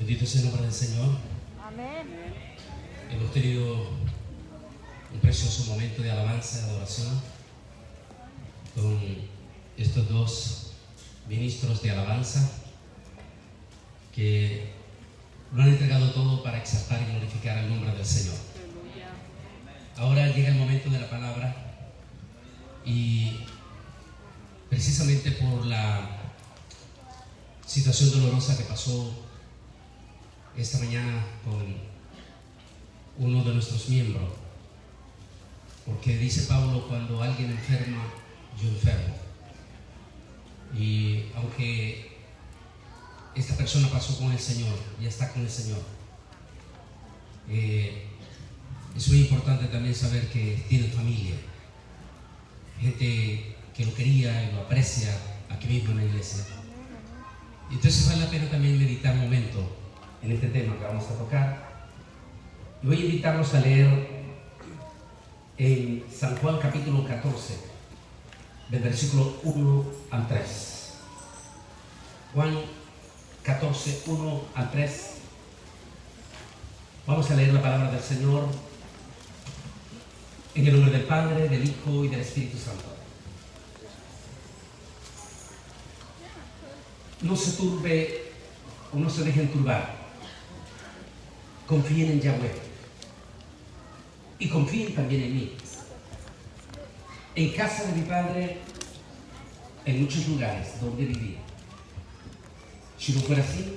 Bendito sea el nombre del Señor. Amén. Hemos tenido un precioso momento de alabanza y adoración con estos dos ministros de alabanza que lo han entregado todo para exaltar y glorificar el nombre del Señor. Ahora llega el momento de la palabra y precisamente por la situación dolorosa que pasó esta mañana con uno de nuestros miembros, porque dice Pablo, cuando alguien enferma, yo enfermo. Y aunque esta persona pasó con el Señor y está con el Señor, es muy importante también saber que tiene familia, gente que lo quería y lo aprecia aquí mismo en la iglesia. Entonces vale la pena también meditar un momento en este tema que vamos a tocar. Y voy a invitarlos a leer en San Juan capítulo 14, del versículo 1 al 3. Juan 14, 1 al 3. Vamos a leer la palabra del Señor en el nombre del Padre, del Hijo y del Espíritu Santo. No se turbe o no se dejen turbar. Confíen en Yahweh y confíen también en mí. En casa de mi Padre hay muchos lugares donde vivir. Si no fuera así,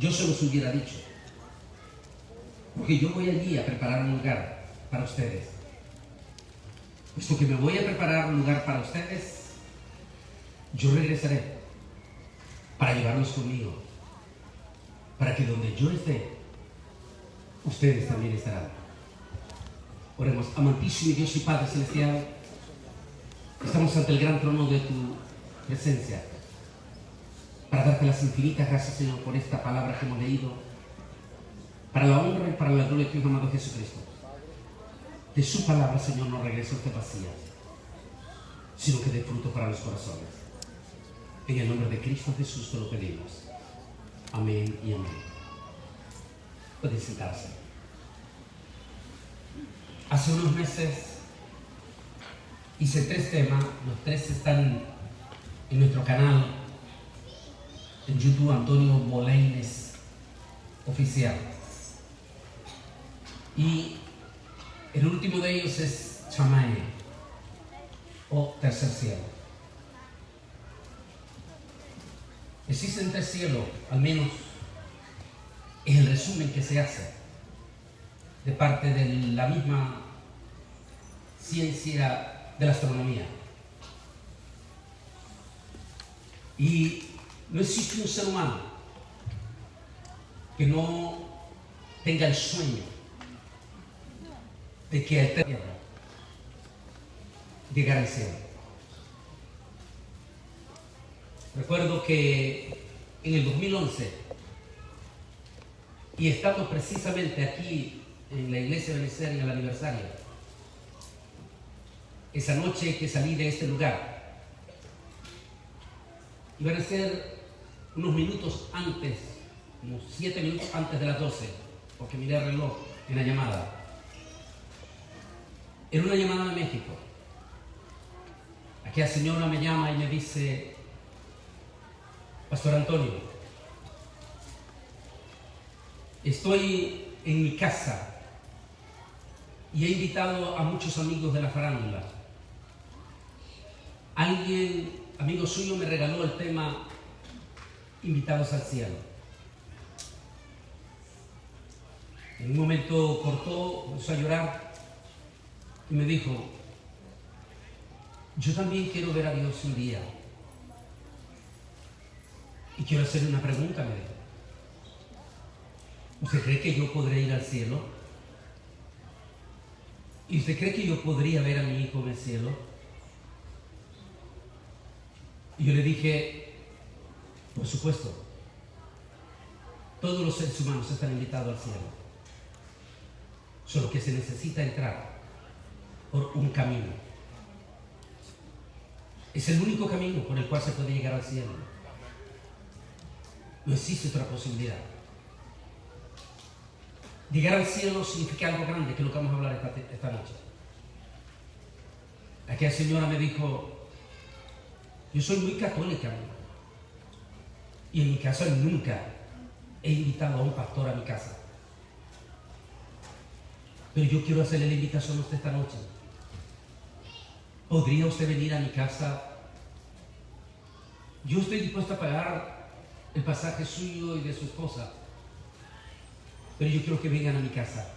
yo se los hubiera dicho, porque yo voy allí a preparar un lugar para ustedes. Puesto que me voy a preparar un lugar para ustedes, yo regresaré para llevarlos conmigo, para que donde yo esté, ustedes también estarán. Oremos. Amantísimo Dios y Padre Celestial, estamos ante el gran trono de tu presencia para darte las infinitas gracias, Señor, por esta palabra que hemos leído, para la honra y para la gloria de tu Hijo amado Jesucristo. De su palabra, Señor, no regresa usted vacía, sino que dé fruto para los corazones. En el nombre de Cristo Jesús te lo pedimos. Amén y amén. Pueden sentarse. Hace unos meses hice 3 temas, los 3 están en nuestro canal en YouTube, Antonio Boleines Oficial. Y el último de ellos es Chamae o Tercer Cielo. Existen 3 cielos, al menos es el resumen que se hace de parte de la misma ciencia de la astronomía. Y no existe un ser humano que no tenga el sueño de que el tierra llegara al cielo. Recuerdo que en el 2011, y estando precisamente aquí en la iglesia de Benecer en el aniversario, esa noche que salí de este lugar, iban a ser unos minutos antes, unos 7 minutos antes de las 12, porque miré el reloj en la llamada. Era una llamada de México. Aquella señora me llama y me dice: Pastor Antonio, estoy en mi casa y he invitado a muchos amigos de la farándula. Alguien, amigo suyo, me regaló el tema Invitados al Cielo. En un momento cortó, comenzó a llorar y me dijo: yo también quiero ver a Dios un día. Y quiero hacerle una pregunta, me dijo. ¿Usted cree que yo podré ir al cielo? ¿Y usted cree que yo podría ver a mi hijo en el cielo? Y yo le dije: por supuesto, todos los seres humanos están invitados al cielo. Solo que se necesita entrar por un camino. Es el único camino por el cual se puede llegar al cielo. No existe otra posibilidad. Llegar al cielo significa algo grande, que es lo que vamos a hablar esta noche. Aquella señora me dijo, yo soy muy católica, y en mi casa nunca he invitado a un pastor a mi casa. Pero yo quiero hacerle la invitación a usted esta noche. ¿Podría usted venir a mi casa? Yo estoy dispuesto a pagar el pasaje suyo y de su esposa, pero yo quiero que vengan a mi casa.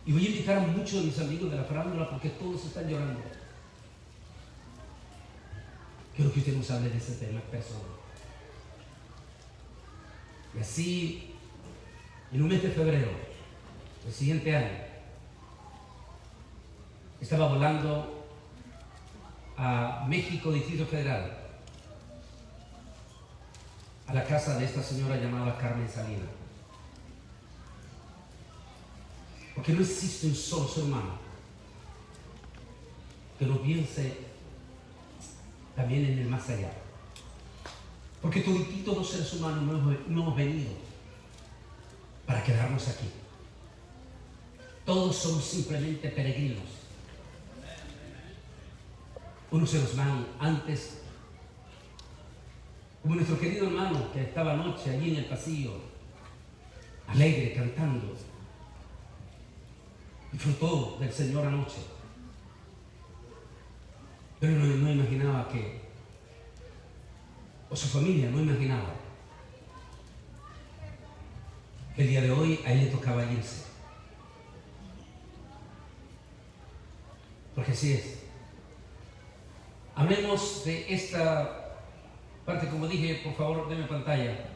Y voy a invitar a muchos de mis amigos de la farándula porque todos están llorando. Quiero que usted nos hable de ese tema personal. Y así, en un mes de febrero, el siguiente año, estaba volando a México, Distrito Federal, a la casa de esta señora llamada Carmen Salinas. Porque no existe un solo ser humano que no piense también en el más allá. Porque todos los seres humanos no hemos venido para quedarnos aquí. Todos somos simplemente peregrinos. Unos se nos van antes, como nuestro querido hermano que estaba anoche allí en el pasillo, alegre, cantando. Disfrutó del Señor anoche. Pero no imaginaba o su familia no imaginaba que el día de hoy a él le tocaba irse. Porque así es. Hablemos de esta parte, como dije, por favor, denme pantalla.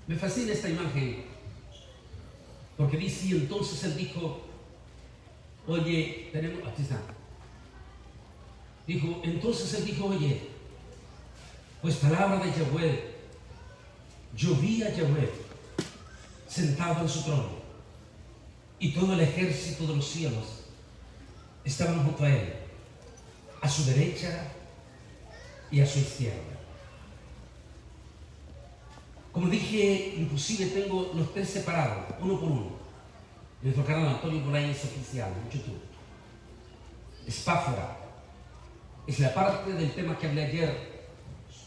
Me fascina esta imagen, porque dice, y entonces él dijo, oye, aquí está. Entonces él dijo, oye, pues palabra de Yahweh, yo vi a Yahweh sentado en su trono, y todo el ejército de los cielos estaban junto a él, a su derecha y a su izquierda. Como dije, inclusive tengo los tres separados, uno por uno. En nuestro canal Antonio Bolaños Oficial, en YouTube. Espáfora es la parte del tema que hablé ayer,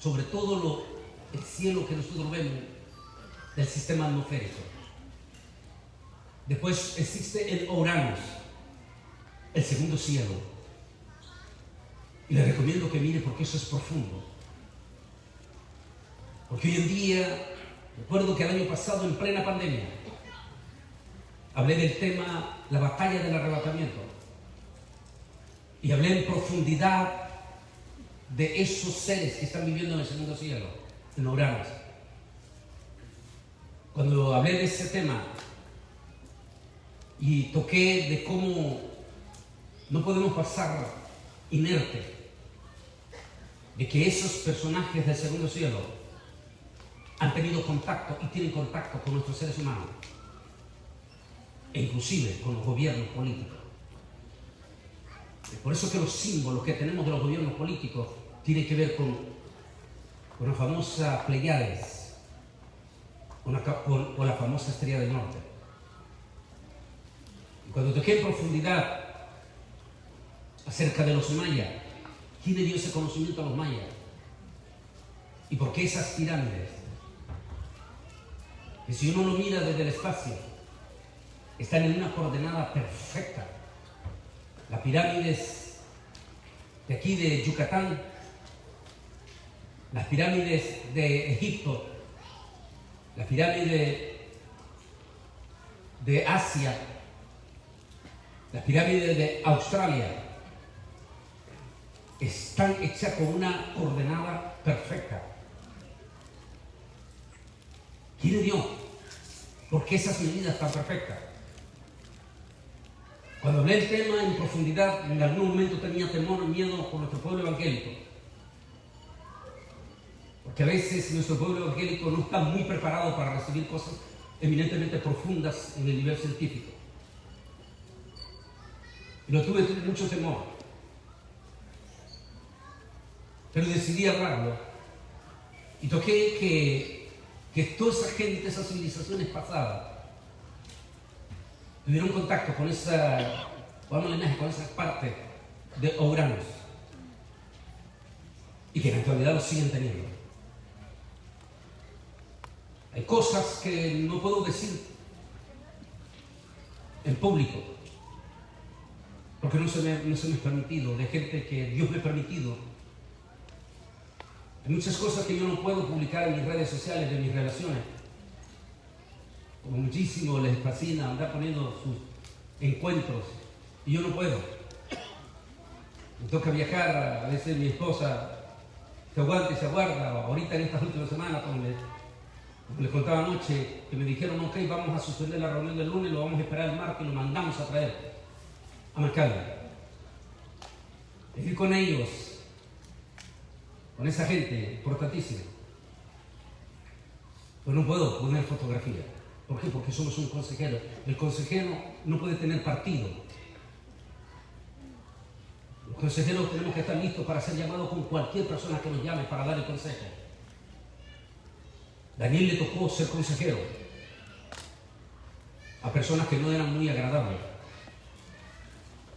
sobre todo el cielo que nosotros vemos del sistema atmosférico. Después existe el Uranus, el segundo cielo. Y le recomiendo que mire porque eso es profundo. Porque hoy en día, recuerdo que el año pasado, en plena pandemia, hablé del tema, la batalla del arrebatamiento. Y hablé en profundidad de esos seres que están viviendo en el segundo cielo, en Uranus. Cuando hablé de ese tema y toqué de cómo no podemos pasar inerte, de que esos personajes del segundo cielo han tenido contacto y tienen contacto con nuestros seres humanos, e inclusive con los gobiernos políticos. Es por eso que los símbolos que tenemos de los gobiernos políticos tienen que ver con la famosa Pleiades, con la famosa Estrella del Norte. Y cuando toqué en profundidad acerca de los mayas, ¿quién le dio ese conocimiento a los mayas? ¿Y por qué esas pirámides? Que si uno lo mira desde el espacio, están en una coordenada perfecta. Las pirámides de aquí de Yucatán, las pirámides de Egipto, las pirámides de Asia, las pirámides de Australia, están hechas con una coordenada perfecta. ¿Quién le dio? ¿Por qué esas medidas tan perfectas? Cuando hablé el tema en profundidad, en algún momento tenía temor y miedo por nuestro pueblo evangélico. Porque a veces nuestro pueblo evangélico no está muy preparado para recibir cosas eminentemente profundas en el nivel científico. Y lo tuve mucho temor. Pero decidí hablarlo Y toqué que toda esa gente, esas civilizaciones pasadas, tuvieron contacto con esa, con esa parte de Uranus. Y que en la actualidad lo siguen teniendo. Hay cosas que no puedo decir en público, porque no se me es permitido, de gente que Dios me ha permitido. Hay muchas cosas que yo no puedo publicar en mis redes sociales de mis relaciones. Como muchísimo les fascina andar poniendo sus encuentros, y yo no puedo. Me toca viajar, a veces mi esposa se aguanta y se aguarda. Ahorita en estas últimas semanas, como les contaba anoche, que me dijeron, ok, vamos a suspender la reunión del lunes, lo vamos a esperar el martes y lo mandamos a traer a Macalli. Es ir con ellos, con esa gente importantísima. Pero no puedo poner fotografía. ¿Por qué? Porque somos un consejero. El consejero no puede tener partido. Los consejeros tenemos que estar listos para ser llamados con cualquier persona que nos llame para dar el consejo. Daniel le tocó ser consejero a personas que no eran muy agradables.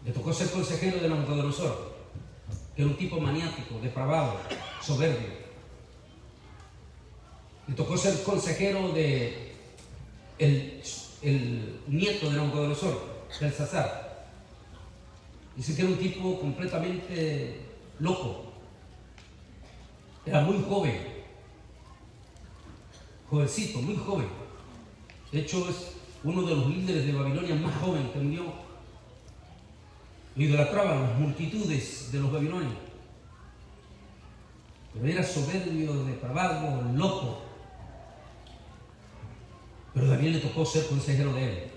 Le tocó ser consejero de Nabucodonosor, que era un tipo maniático, depravado, soberbio. Le tocó ser consejero de el nieto de Nabucodonosor, Belsasar. Dice que era un tipo completamente loco. Era muy joven. Jovencito, muy joven. De hecho, es uno de los líderes de Babilonia más joven que murió. Lo idolatraban las multitudes de los babilonios. Pero era soberbio, depravado, loco. Pero Daniel le tocó ser consejero de él.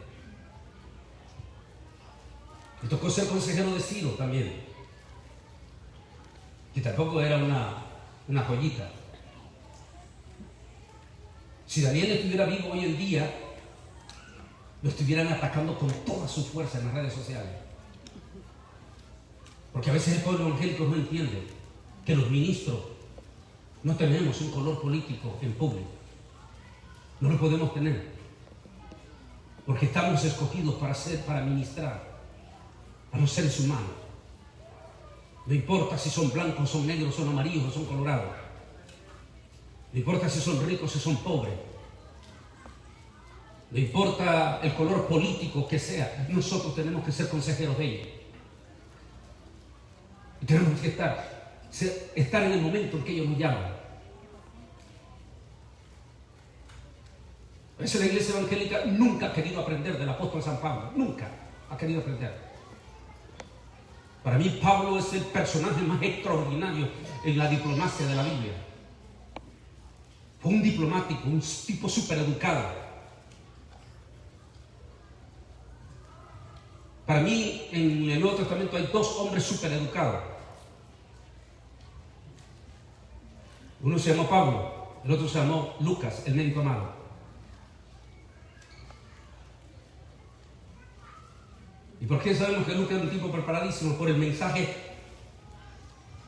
Le tocó ser consejero de Ciro también, que tampoco era una joyita. Si Daniel estuviera vivo hoy en día, lo estuvieran atacando con toda su fuerza en las redes sociales. Porque a veces el pueblo evangélico no entiende que los ministros no tenemos un color político en público. No lo podemos tener. Porque estamos escogidos para ministrar a los seres humanos. No importa si son blancos, son negros, son amarillos o son colorados. No importa si son ricos o son pobres. No importa el color político que sea. Nosotros tenemos que ser consejeros de ellos. Y tenemos que estar en el momento en que ellos nos llaman. Por eso la iglesia evangélica nunca ha querido aprender del apóstol San Pablo. Nunca ha querido aprender. Para mí Pablo es el personaje más extraordinario en la diplomacia de la Biblia. Fue un diplomático, un tipo súper educado. Para mí en el Nuevo Testamento hay dos hombres súper educados. Uno se llamó Pablo, el otro se llamó Lucas, el médico amado. ¿Y por qué sabemos que Lucas es un tipo preparadísimo? Por el mensaje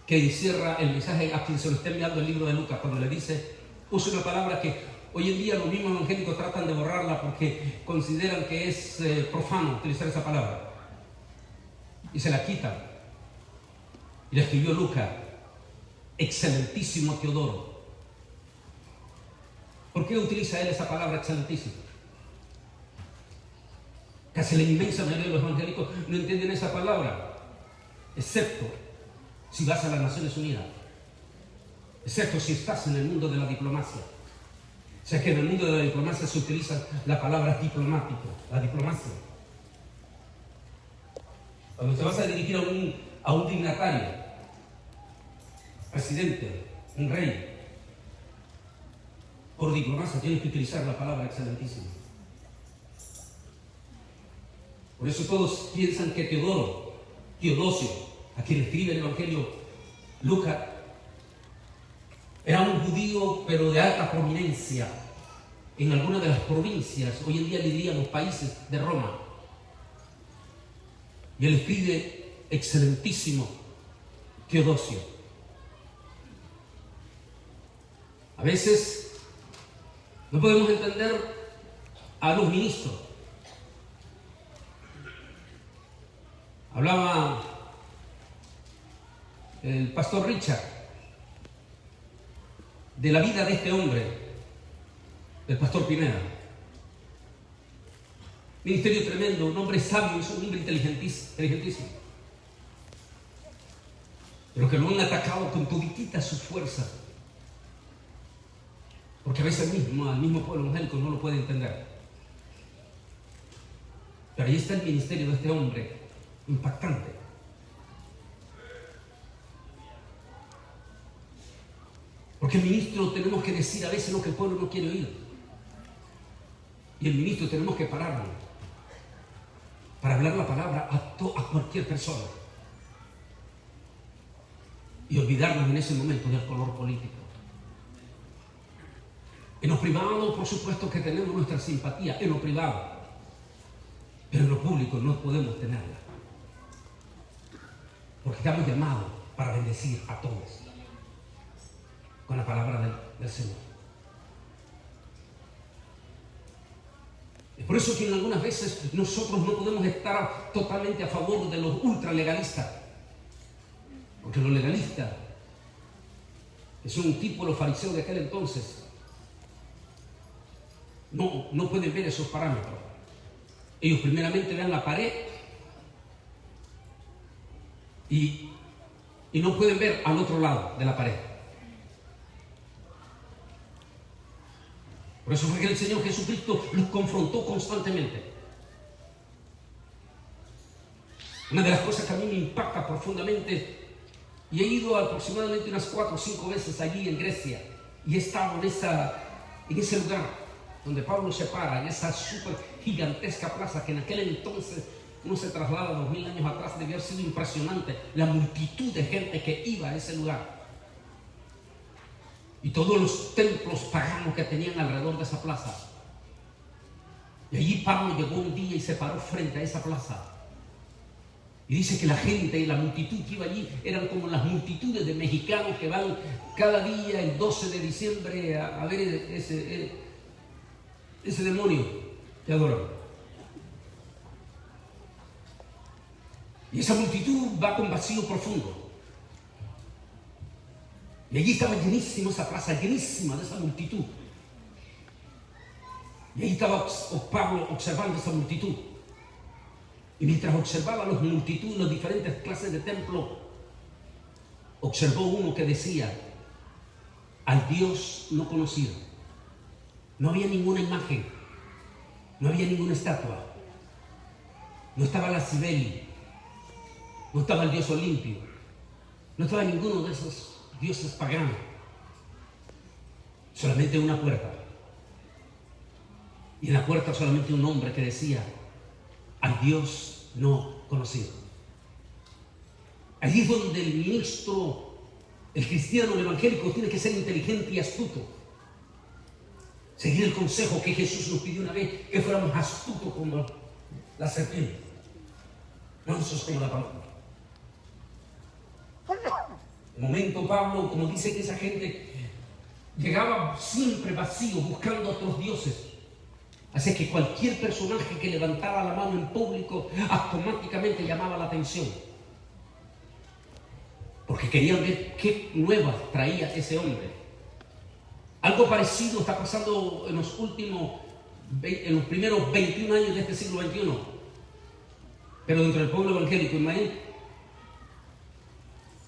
que encierra, el mensaje a quien se lo está enviando el libro de Lucas, cuando le dice, usa una palabra que hoy en día los mismos evangélicos tratan de borrarla porque consideran que es profano utilizar esa palabra. Y se la quitan. Y le escribió Lucas, excelentísimo Teodoro. ¿Por qué utiliza él esa palabra excelentísimo? Casi la inmensa mayoría de los evangélicos no entienden esa palabra, excepto si vas a las Naciones Unidas, excepto si estás en el mundo de la diplomacia. O sea que en el mundo de la diplomacia se utiliza la palabra diplomático, la diplomacia. Cuando te vas a dirigir a un dignatario, presidente, un rey, por diplomacia tienes que utilizar la palabra excelentísimo. Por eso todos piensan que Teodosio, a quien escribe el Evangelio Lucas, era un judío pero de alta prominencia en alguna de las provincias, hoy en día le diríamos países de Roma. Y él escribe excelentísimo Teodosio. A veces no podemos entender a los ministros. Hablaba el pastor Richard de la vida de este hombre, el pastor Pineda. Ministerio tremendo, un hombre sabio, es un hombre inteligentísimo. Pero que lo han atacado con toditita su fuerza. Porque a veces al mismo pueblo evangélico no lo puede entender. Pero ahí está el ministerio de este hombre, impactante. Porque el ministro tenemos que decir a veces lo que el pueblo no quiere oír. Y el ministro tenemos que pararlo para hablar la palabra a cualquier persona. Y olvidarnos en ese momento del color político. En lo privado, por supuesto que tenemos nuestra simpatía, en lo privado. Pero en lo público no podemos tenerla. Porque estamos llamados para bendecir a todos con la palabra del Señor. Es por eso que en algunas veces nosotros no podemos estar totalmente a favor de los ultralegalistas. Porque los legalistas, que son un tipo de los fariseos de aquel entonces, no pueden ver esos parámetros. Ellos primeramente ven la pared y no pueden ver al otro lado de la pared. Por eso fue que el Señor Jesucristo los confrontó constantemente. Una de las cosas que a mí me impacta profundamente, y he ido aproximadamente unas 4 o 5 veces allí en Grecia, y he estado en ese lugar donde Pablo se para, en esa súper gigantesca plaza que en aquel entonces, uno se traslada 2000 años atrás, debió haber sido impresionante la multitud de gente que iba a ese lugar. Y todos los templos paganos que tenían alrededor de esa plaza. Y allí Pablo llegó un día y se paró frente a esa plaza. Y dice que la gente y la multitud que iba allí eran como las multitudes de mexicanos que van cada día el 12 de diciembre a ver ese demonio que adoran. Y esa multitud va con vacío profundo. Y allí estaba llenísima esa plaza, llenísima de esa multitud. Y ahí estaba Pablo observando esa multitud. Y mientras observaba las multitudes, las diferentes clases de templo, observó uno que decía: al Dios no conocido. No había ninguna imagen, no había ninguna estatua, no estaba la Cibele, no estaba el Dios Olimpio, no estaba ninguno de esos dioses paganos. Solamente una puerta. Y en la puerta solamente un hombre que decía: al Dios no conocido. Allí es donde el ministro, el cristiano, el evangélico, tiene que ser inteligente y astuto. Seguir el consejo que Jesús nos pidió una vez, que fuéramos astutos como la serpiente, mansos como la paloma. En un momento Pablo, como dice que esa gente llegaba siempre vacío, buscando a otros dioses. Así que cualquier personaje que levantaba la mano en público automáticamente llamaba la atención. Porque querían ver qué nuevas traía ese hombre. Algo parecido está pasando en los primeros 21 años de este siglo XXI. Pero dentro del pueblo evangélico, imagínate,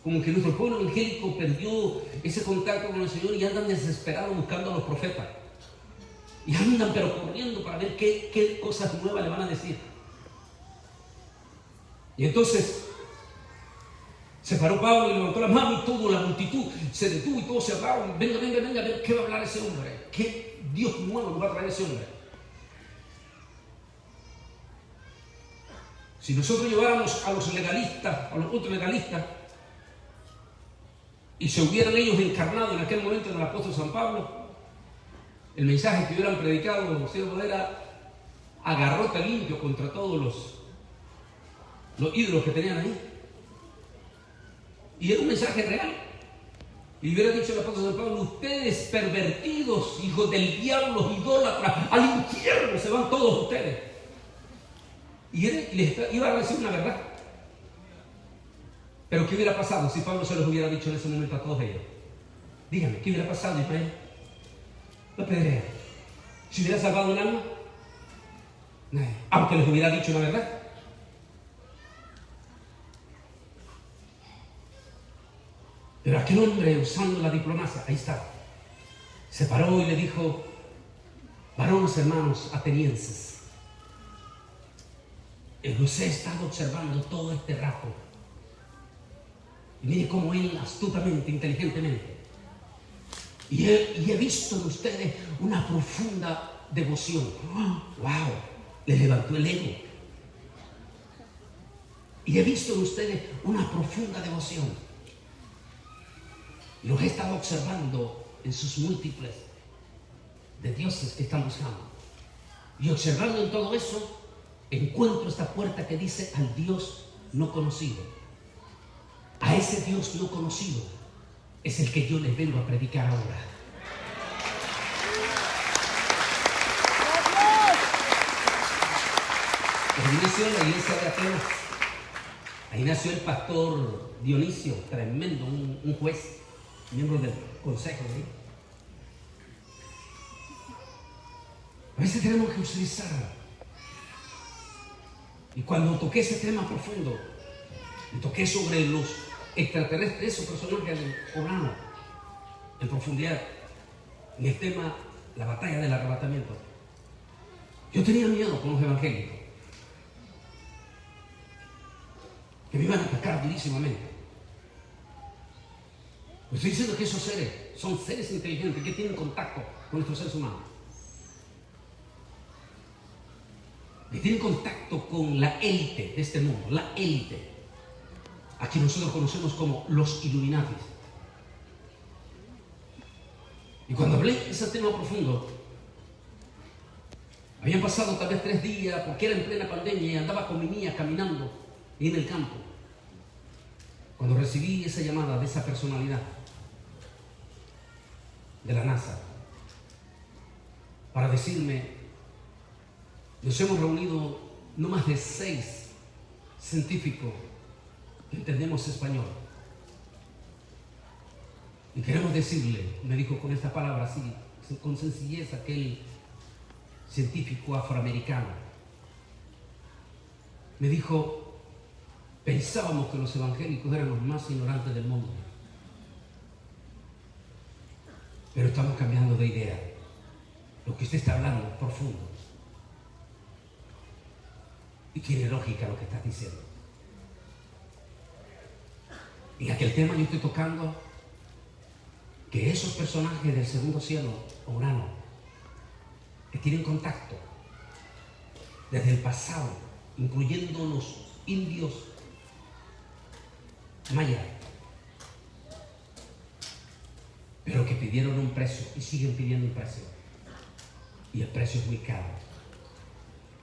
como que nuestro pueblo evangélico perdió ese contacto con el Señor y andan desesperados buscando a los profetas. Y andan pero corriendo para ver qué cosas nuevas le van a decir. Y entonces se paró Pablo y levantó la mano y toda la multitud se detuvo y todos se hablaron. Venga, a ver qué va a hablar ese hombre. ¿Qué Dios nuevo nos va a traer ese hombre? Si nosotros lleváramos a los legalistas, a los ultralegalistas, y se hubieran ellos encarnado en aquel momento en el apóstol San Pablo, el mensaje que hubieran predicado los siervos era a garrote limpio contra todos los ídolos que tenían ahí. Y era un mensaje real. Y hubiera dicho el apóstol San Pablo: ustedes pervertidos, hijos del diablo, idólatras, al infierno se van todos ustedes. Y él les iba a decir una verdad. Pero ¿qué hubiera pasado si Pablo se los hubiera dicho en ese momento a todos ellos? Díganme, ¿qué hubiera pasado, Ismael? Lo apedrean. ¿Se hubiera salvado un alma? Nadie. Aunque les hubiera dicho la verdad. Pero aquel hombre, usando la diplomacia, ahí está, se paró y le dijo: varones hermanos atenienses, los he estado observando todo este rato. Y mire cómo él astutamente, inteligentemente, y he visto en ustedes una profunda devoción. ¡Wow! Les levantó el ego. Y he visto en ustedes una profunda devoción. Y los he estado observando en sus múltiples de dioses que están buscando. Y observando en todo eso, encuentro esta puerta que dice: al Dios no conocido. A ese Dios no conocido es el que yo les vengo a predicar ahora. Ahí nació la iglesia de Atenas. Ahí nació el pastor Dionisio, tremendo, un juez, miembro del consejo. ¿Sí? A veces tenemos que utilizar. Y cuando toqué ese tema profundo, y toqué sobre los extraterrestres, esos personajes del Corán, en profundidad, en el tema, la batalla del arrebatamiento, yo tenía miedo con los evangélicos, que me iban a atacar durísimamente. Estoy diciendo que esos seres son seres inteligentes que tienen contacto con nuestros seres humanos, que tienen contacto con la élite de este mundo, la élite, a quien nosotros conocemos como los Illuminatis. Y cuando hablé de ese tema profundo, habían pasado tal vez 3 días, porque era en plena pandemia y andaba con mi niña caminando en el campo, cuando recibí esa llamada de esa personalidad de la NASA para decirme: nos hemos reunido no más de 6 científicos que entendemos español, y queremos decirle, me dijo con esta palabra así, con sencillez, aquel científico afroamericano, me dijo: pensábamos que los evangélicos eran los más ignorantes del mundo, pero estamos cambiando de idea. Lo que usted está hablando es profundo y tiene lógica lo que está diciendo. Y aquel tema yo estoy tocando que esos personajes del segundo cielo, Urano, que tienen contacto desde el pasado, incluyendo los indios mayas, pero que pidieron un precio y siguen pidiendo un precio, y el precio es muy caro.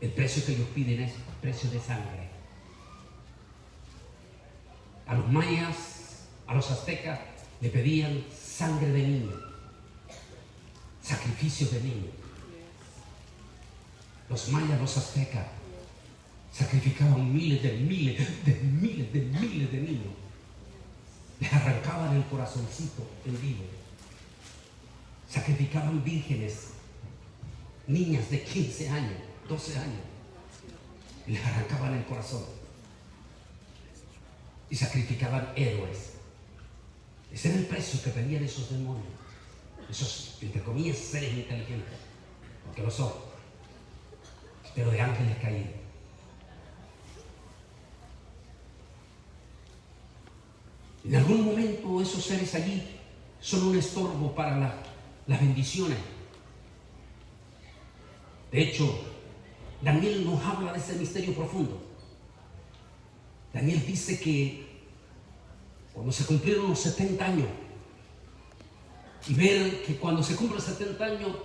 El precio que ellos piden es precio de sangre. A los mayas, a los aztecas, le pedían sangre de niño, sacrificios de niño. Los mayas, los aztecas, sacrificaban miles de niños. Les arrancaban el corazoncito en vivo. Sacrificaban vírgenes, niñas de 15 años, 12 años. Y les arrancaban el corazón. Y sacrificaban héroes. Ese era el precio que pedían esos demonios. Esos, entre comillas, seres inteligentes. Porque lo son. Pero de ángeles caídos. En algún momento esos seres allí son un estorbo para las bendiciones. De hecho, Daniel nos habla de ese misterio profundo. Daniel dice que cuando se cumplieron los 70 años, y ver que cuando se cumplen 70 años,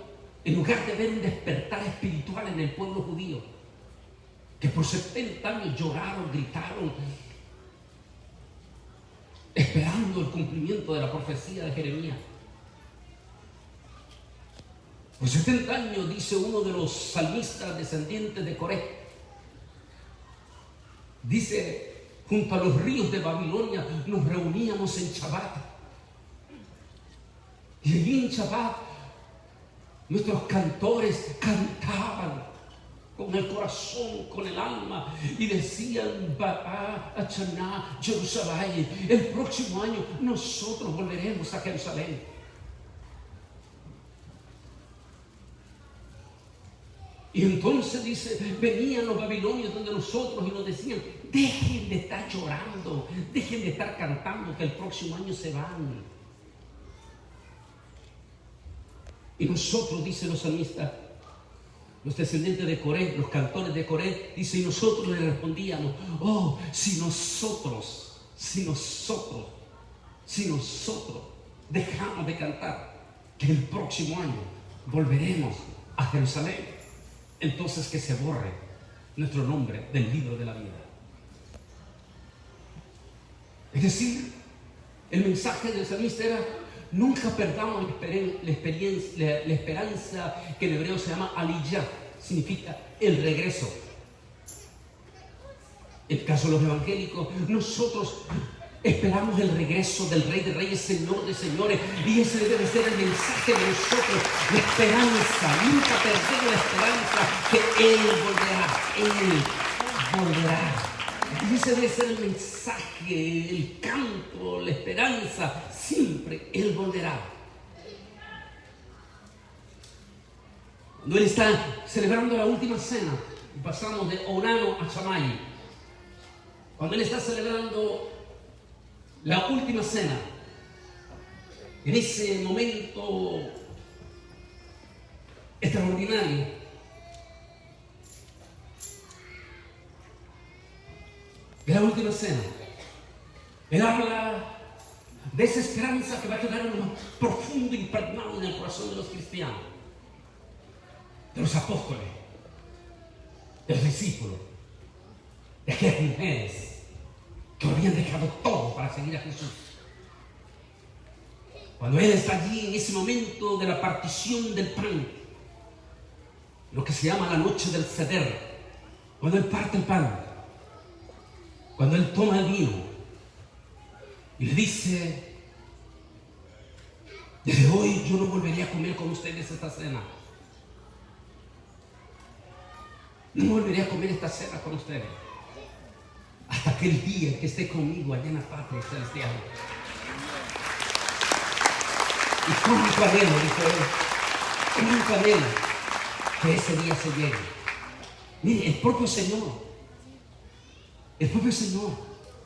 en lugar de ver un despertar espiritual en el pueblo judío, que por 70 años lloraron, gritaron, esperando el cumplimiento de la profecía de Jeremías. Por 70 años, dice uno de los salmistas descendientes de Coré, dice, junto a los ríos de Babilonia nos reuníamos en Shabbat. Y allí en Shabbat nuestros cantores cantaban con el corazón, con el alma, y decían, Ba'a Achana, Jerusalén, el próximo año nosotros volveremos a Jerusalén. Y entonces dice, venían los babilonios donde nosotros y nos decían, dejen de estar llorando, dejen de estar cantando, que el próximo año se van. Y nosotros, dicen los salmistas, los descendientes de Coré, los cantores de Coré, dice, y nosotros le respondíamos, oh, si nosotros dejamos de cantar, que el próximo año volveremos a Jerusalén, entonces que se borre nuestro nombre del libro de la vida. Es decir, el mensaje del salmista era, nunca perdamos la esperanza, que en hebreo se llama aliyah, significa el regreso. En el caso de los evangélicos, nosotros esperamos el regreso del Rey de Reyes, Señor de Señores, y ese debe ser el mensaje de nosotros, la esperanza. Nunca perdemos la esperanza que Él volverá. Y ese debe ser el mensaje, el canto, la esperanza. Siempre Él volverá. Cuando Él está celebrando la última cena, pasamos de Onano a Shammai. Cuando Él está celebrando la última cena, en ese momento extraordinario, de la última cena, Él habla de esa esperanza que va a quedar en lo profundo, impregnado en el corazón de los cristianos, de los apóstoles, de los discípulos, de aquellas mujeres que lo habían dejado todo para seguir a Jesús. Cuando Él está allí en ese momento de la partición del pan, lo que se llama la noche del Seder, cuando Él parte el pan, cuando Él toma el vino y le dice, desde hoy yo no volveré a comer con ustedes esta cena. No volveré a comer esta cena con ustedes hasta aquel día en que esté conmigo allá en la patria celestial. Y cuánto anhelo, dijo Él, cuánto anhelo que ese día se llegue. Mire, el propio Señor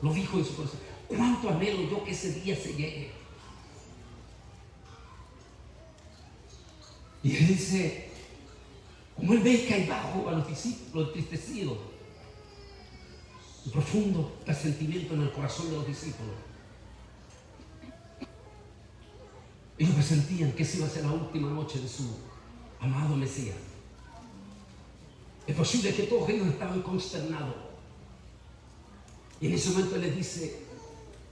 lo dijo en su corazón. Cuánto anhelo yo que ese día se llegue. Y Él dice, como Él ve que hay bajo a los discípulos entristecidos, un profundo resentimiento en el corazón de los discípulos. Ellos presentían que esa iba a ser la última noche de su amado Mesías. Es posible que todos ellos estaban consternados. Y en ese momento Él les dice,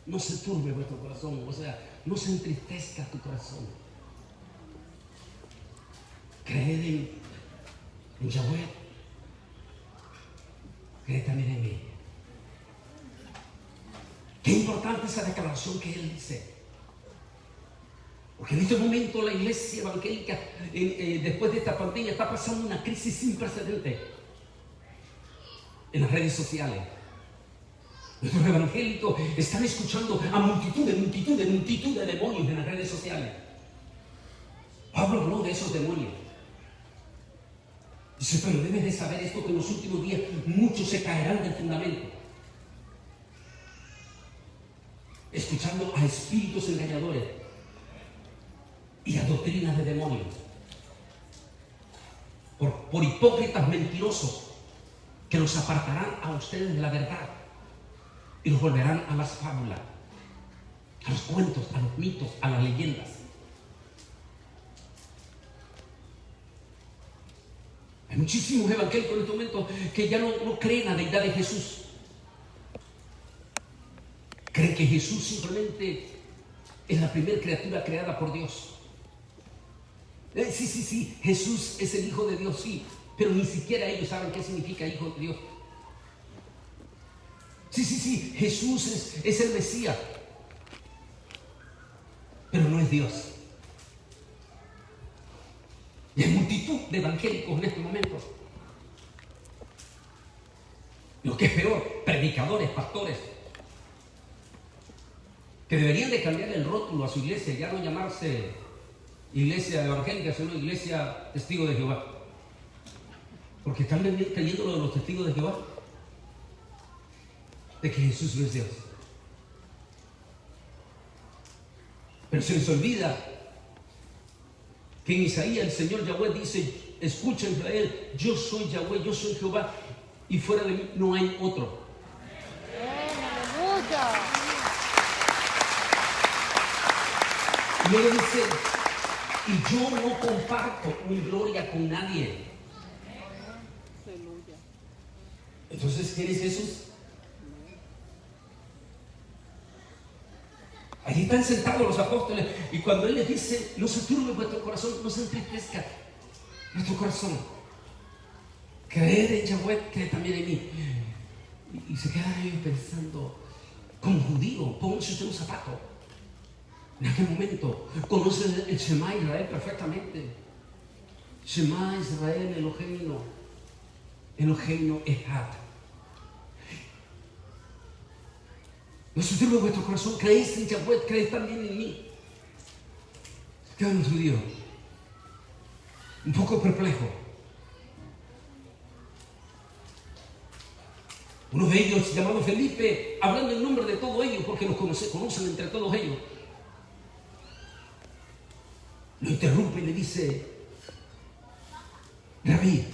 no se turbe vuestro corazón, o sea, no se entristezca tu corazón. Creed en Yahweh, creed también en mí. Qué importante esa declaración que Él dice. Porque en este momento la iglesia evangélica, después de esta pandemia, está pasando una crisis sin precedentes en las redes sociales. Nuestros evangélicos están escuchando a multitud de demonios en las redes sociales. Pablo habló de esos demonios. Dice, pero debes de saber esto, que en los últimos días muchos se caerán del fundamento, escuchando a espíritus engañadores y a doctrinas de demonios, por hipócritas mentirosos que los apartarán a ustedes de la verdad y los volverán a las fábulas, a los cuentos, a los mitos, a las leyendas. Hay muchísimos evangélicos en este momento que ya no creen a la deidad de Jesús. creen que Jesús simplemente es la primera criatura creada por Dios. Sí, Jesús es el Hijo de Dios, sí, pero ni siquiera ellos saben qué significa Hijo de Dios. Sí, Jesús es el Mesías, pero no es Dios. Y hay multitud de evangélicos en este momento. Lo que es peor, predicadores, pastores, que deberían de cambiar el rótulo a su iglesia, ya no llamarse iglesia evangélica, sino iglesia testigo de Jehová. Porque están cayendo lo de los testigos de Jehová, de que Jesús no es Dios. Pero se les olvida que en Isaías el Señor Yahweh dice: escucha Israel, yo soy Yahweh, yo soy Jehová, y fuera de mí no hay otro. Y luego dice: y yo no comparto mi gloria con nadie. Entonces, ¿quién es Jesús? Allí están sentados los apóstoles, y cuando Él les dice: no se turbe vuestro corazón, no se entristezca nuestro corazón, creed en Yahweh, creed también en mí. Y se quedan ellos pensando, como judío, pónganse usted un zapato. En aquel momento conocen el Shema Israel perfectamente. Shema Israel Eloheinu, Eloheinu Echad. No se turbe vuestro corazón, creéis en Yahweh, creéis también en mí. Queda un judío un poco perplejo. Uno de ellos, llamado Felipe, hablando en nombre de todos ellos, porque los conocen entre todos ellos, lo interrumpe y le dice: Rabí,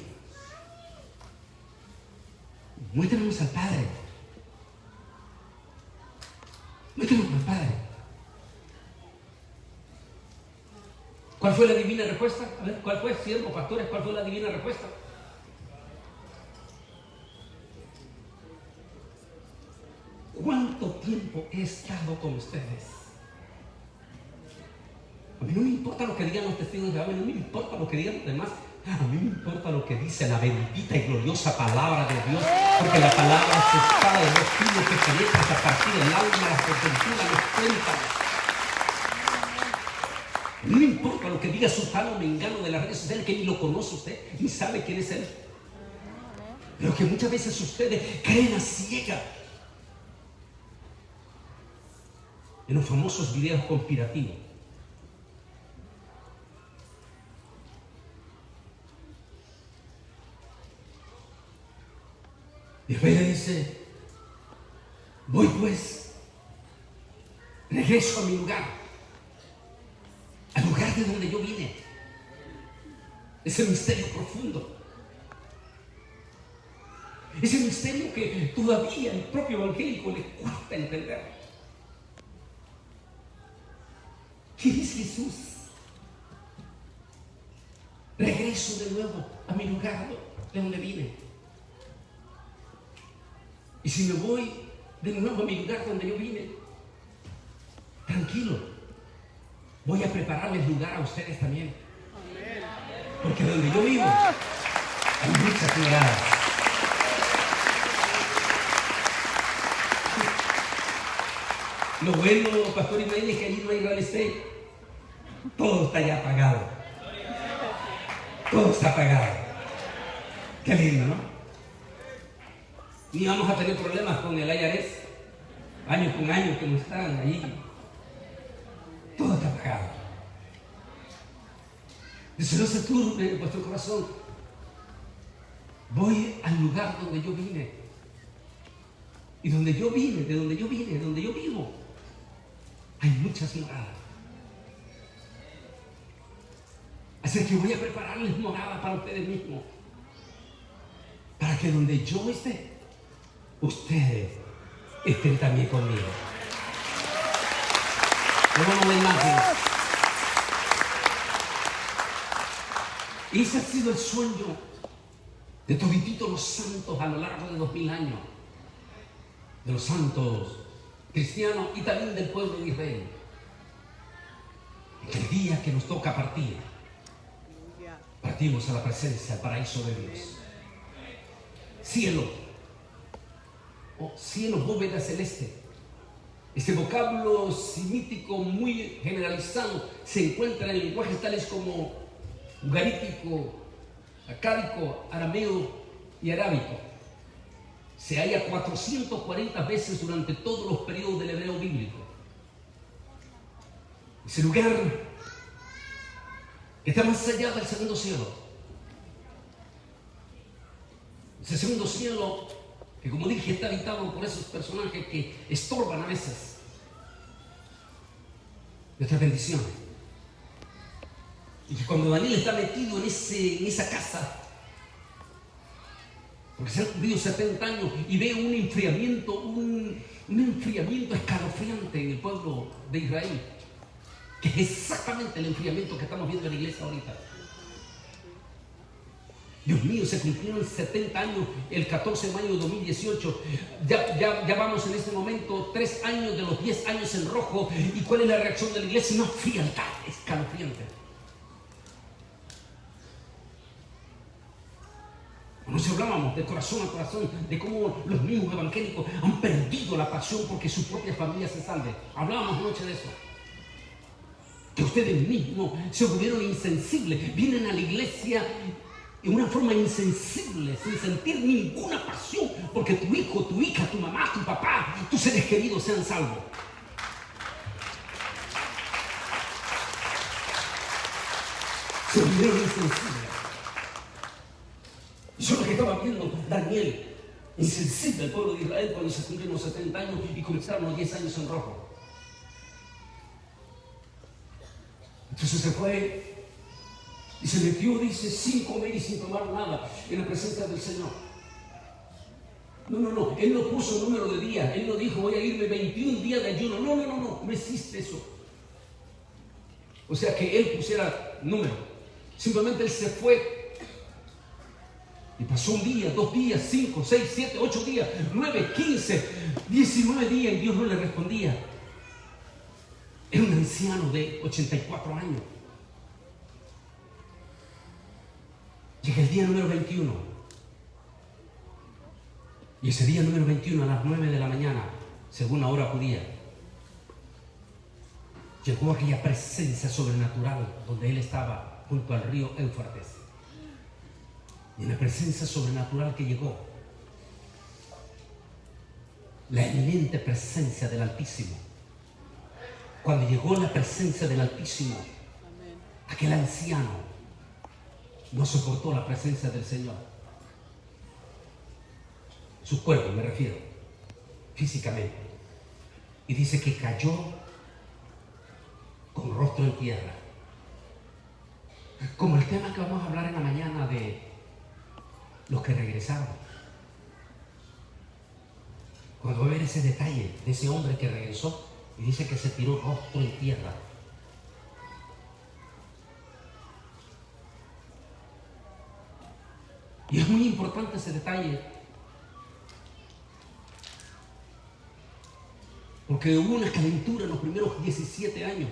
muéstranos al Padre. Muéstranos al Padre. ¿Cuál fue la divina respuesta? A ver, ¿cuál fue, siervos, pastores? ¿Cuál fue la divina respuesta? ¿Cuánto tiempo he estado con ustedes? A mí no me importa lo que digan los testigos de Jehová, no me importa lo que digan los demás. A mí me importa lo que dice la bendita y gloriosa palabra de Dios, porque la palabra es espada de dos filos que penetra hasta partir el alma, las coyunturas, los tuémpanos. No me importa lo que diga Sultano Mengano de las redes sociales, que ni lo conoce usted, ni sabe quién es él. Pero que muchas veces ustedes creen a ciega en los famosos videos conspirativos. Y después le dice: voy pues, regreso a mi lugar, al lugar de donde yo vine. Ese misterio profundo, ese misterio que todavía el propio evangélico le cuesta entender. ¿Quién es Jesús? Regreso de nuevo a mi lugar de donde vine. Y si me voy de nuevo a mi lugar donde yo vine, tranquilo, voy a prepararles lugar a ustedes también. Porque donde yo vivo hay muchas miradas. Lo bueno, pastor Ismael, es que allí no hay real estate. Todo está ya pagado. Todo está pagado. Qué lindo, ¿no? Ni vamos a tener problemas con el IRS, años con años que no están ahí. Todo está pagado. Dice: no se turbe vuestro corazón. Voy al lugar donde yo vine. Y donde yo vine, de donde yo vine, de donde yo vivo, hay muchas moradas. Así que voy a prepararles morada para ustedes mismos, para que donde yo esté, ustedes estén también conmigo. Vamos a la imagen. Ese ha sido el sueño de todititos los santos a lo largo de 2000 años. De los santos cristiano y también del pueblo de Israel. El día que nos toca partir, partimos a la presencia, al paraíso de Dios. Cielo, cielo, bóveda celeste. Este vocablo semítico muy generalizado se encuentra en lenguajes tales como ugarítico, acádico, arameo y arábico. Se halla 440 veces durante todos los periodos del hebreo bíblico. Ese lugar que está más allá del segundo cielo. Ese segundo cielo que, como dije, está habitado por esos personajes que estorban a veces nuestras bendiciones. Y que cuando Daniel está metido en esa casa, porque se han cumplido 70 años y ve un enfriamiento escalofriante en el pueblo de Israel, que es exactamente el enfriamiento que estamos viendo en la iglesia ahorita. Dios mío, se cumplieron 70 años el 14 de mayo de 2018. Ya vamos en este momento 3 años de los 10 años en rojo. ¿Y cuál es la reacción de la iglesia? Una frialdad escalofriante. Nos hablábamos de corazón a corazón de cómo los mismos evangélicos han perdido la pasión porque su propia familia se salve. Hablábamos anoche de eso. Que ustedes mismos se volvieron insensibles, vienen a la iglesia en una forma insensible, sin sentir ninguna pasión, porque tu hijo, tu hija, tu mamá, tu papá, tus seres queridos sean salvos. Se volvieron insensibles. Eso es lo que estaba viendo Daniel, insensible al pueblo de Israel cuando se cumplieron los 70 años y comenzaron los 10 años en rojo. Entonces se fue y se metió, dice, sin comer y sin tomar nada en la presencia del Señor. No, Él no puso número de días. Él no dijo, voy a irme 21 días de ayuno. No existe eso. O sea, que Él pusiera número. Simplemente Él se fue y pasó un día, 2 días, 5, 6, 7, 8 días, 9, 15, 19 días y Dios no le respondía. Era un anciano de 84 años. Llega el día número 21. Y ese día número 21 a las 9 de la mañana, según la hora judía, llegó aquella presencia sobrenatural donde él estaba junto al río Éufrates. Y en la presencia sobrenatural que llegó, la eminente presencia del Altísimo. Cuando llegó la presencia del Altísimo, aquel anciano no soportó la presencia del Señor. Su cuerpo, me refiero, físicamente. Y dice que cayó con rostro en tierra. Como el tema que vamos a hablar en la mañana de los que regresaron. Cuando va a ver ese detalle de ese hombre que regresó y dice que se tiró rostro en tierra. Y es muy importante ese detalle, porque hubo una calentura en los primeros 17 años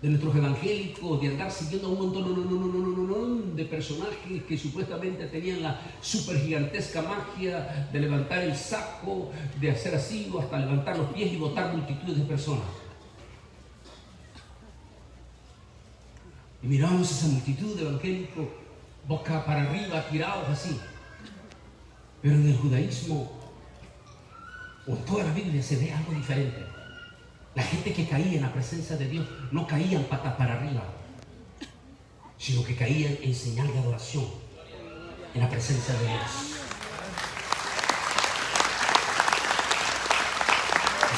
de nuestros evangélicos, de andar siguiendo a un montón de personajes que supuestamente tenían la super gigantesca magia de levantar el saco, de hacer así o hasta levantar los pies y botar multitudes de personas. Y mirábamos esa multitud de evangélicos boca para arriba, tirados así. Pero en el judaísmo o en toda la Biblia se ve algo diferente. La gente que caía en la presencia de Dios no caían patas para arriba, sino que caían en señal de adoración en la presencia de Dios.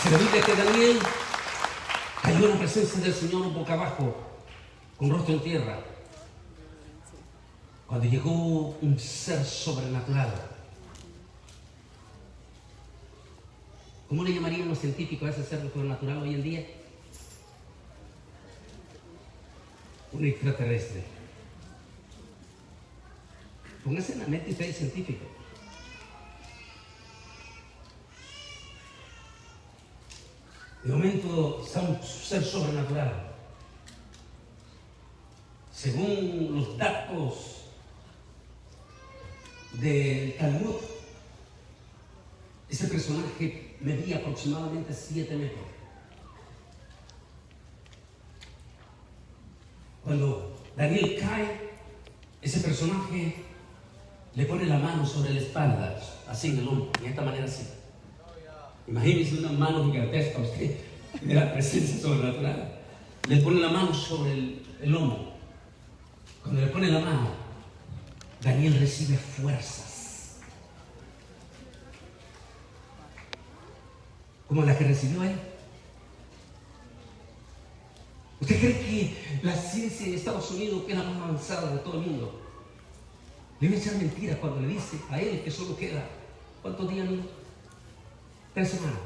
Se dice que Daniel cayó en la presencia del Señor boca abajo, con rostro en tierra, cuando llegó un ser sobrenatural. ¿Cómo le llamarían los científicos a ese ser sobrenatural hoy en día? Un extraterrestre. Póngase en la mente usted es científico. De momento está un ser sobrenatural. Según los datos del Talmud, ese personaje medía aproximadamente 7 metros. Cuando Daniel cae, ese personaje le pone la mano sobre la espalda, así en el hombro, de esta manera así. Imagínense una mano gigantesca usted de la presencia sobrenatural. Le pone la mano sobre el hombro. Cuando le pone la mano, Daniel recibe fuerzas, como la que recibió él. ¿Usted cree que la ciencia en Estados Unidos, que es la más avanzada de todo el mundo, le va a echar mentira cuando le dice a él que solo queda, ¿cuántos días? 3 semanas.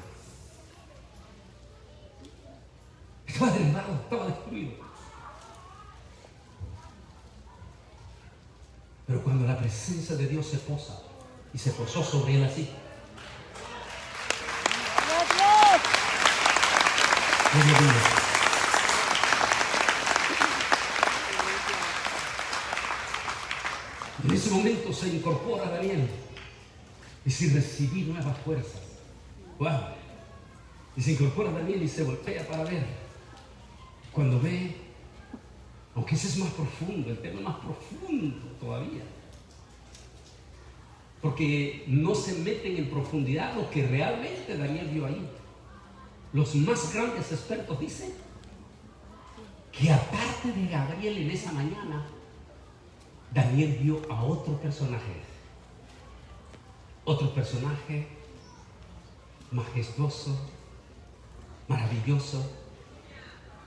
Estaba derribado, estaba destruido. Pero cuando la presencia de Dios se posa, y se posó sobre él así, en ese momento se incorpora Daniel y se recibí nuevas fuerzas. ¡Wow! Y se incorpora Daniel y se voltea para ver. Cuando ve, aunque ese es más profundo, el tema es más profundo todavía, porque no se meten en profundidad lo que realmente Daniel vio ahí. Los más grandes expertos dicen que aparte de Gabriel en esa mañana, Daniel vio a otro personaje majestuoso, maravilloso,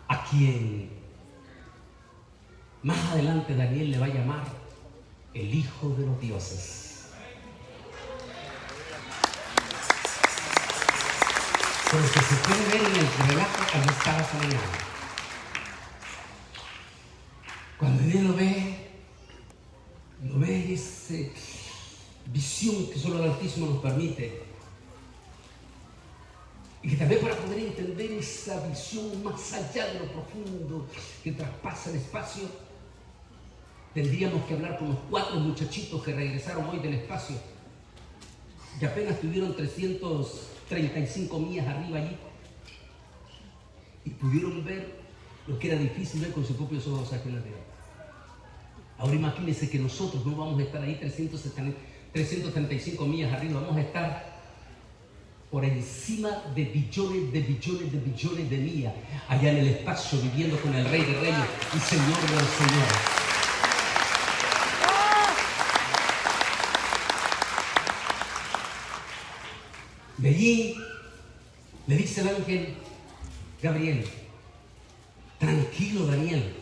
a quien más adelante Daniel le va a llamar el Hijo de los Dioses. Por lo que se puede ver en el relato que estaba esa mañana. Cuando Daniel lo ve esa visión que solo el Altísimo nos permite. Y que también para poder entender esa visión más allá de lo profundo que traspasa el espacio, tendríamos que hablar con los 4 muchachitos que regresaron hoy del espacio, que apenas tuvieron 335 millas arriba allí y pudieron ver lo que era difícil ver con sus propios ojos aquí en la tierra. Ahora imagínense que nosotros no vamos a estar ahí 335 millas arriba, vamos a estar por encima de billones de millas, allá en el espacio, viviendo con el Rey de Reyes y Señor de los Señores. De allí le dice el ángel Gabriel: tranquilo, Daniel,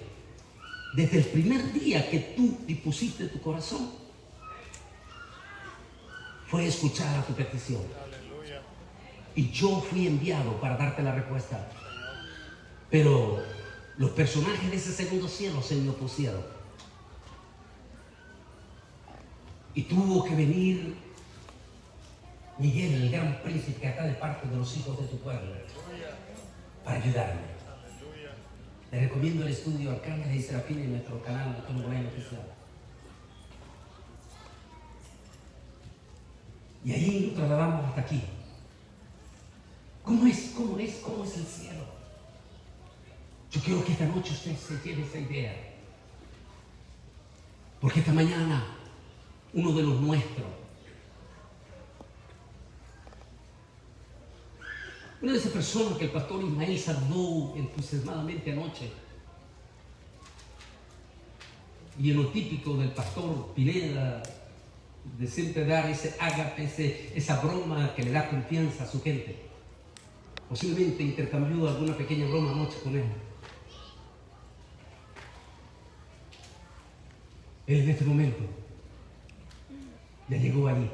desde el primer día que tú dispusiste tu corazón, fue escuchada tu petición. Y yo fui enviado para darte la respuesta. Pero los personajes de ese segundo cielo se me opusieron. Y tuvo que venir Miguel, el gran príncipe, acá de parte de los hijos de tu pueblo, para ayudarme. Le recomiendo el estudio Arcángel y Serafín en nuestro canal Antonio Bueno Oficial. Y ahí nos trasladamos hasta aquí. ¿Cómo es el cielo? Yo quiero que esta noche usted se lleve esa idea. Porque esta mañana, uno de los nuestros, una de esas personas que el pastor Ismael saludó entusiasmadamente anoche, y en lo típico del pastor Pineda, de siempre dar ese ágape, esa broma que le da confianza a su gente. Posiblemente intercambió alguna pequeña broma anoche con él. Él en este momento ya llegó allí,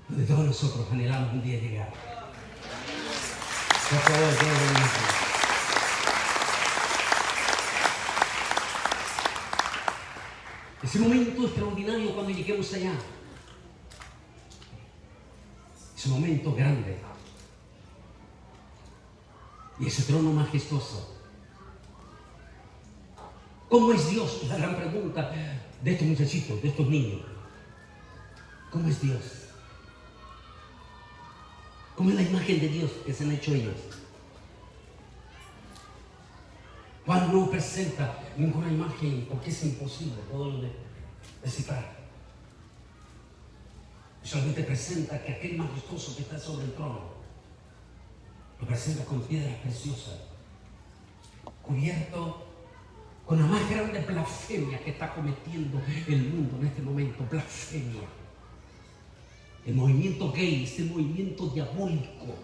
donde todos nosotros anhelamos un día llegar. Por favor, ese momento extraordinario cuando lleguemos allá, ese momento grande, y ese trono majestuoso. ¿Cómo es Dios? La gran pregunta de estos muchachitos, de estos niños. ¿Cómo es Dios? ¿Cómo es la imagen de Dios que se han hecho ellos? Juan no presenta ninguna imagen porque es imposible poderlo descifrar. Solamente presenta que aquel majestuoso que está sobre el trono lo presenta con piedras preciosas, cubierto con la más grande blasfemia que está cometiendo el mundo en este momento. Blasfemia. El movimiento gay, este movimiento diabólico,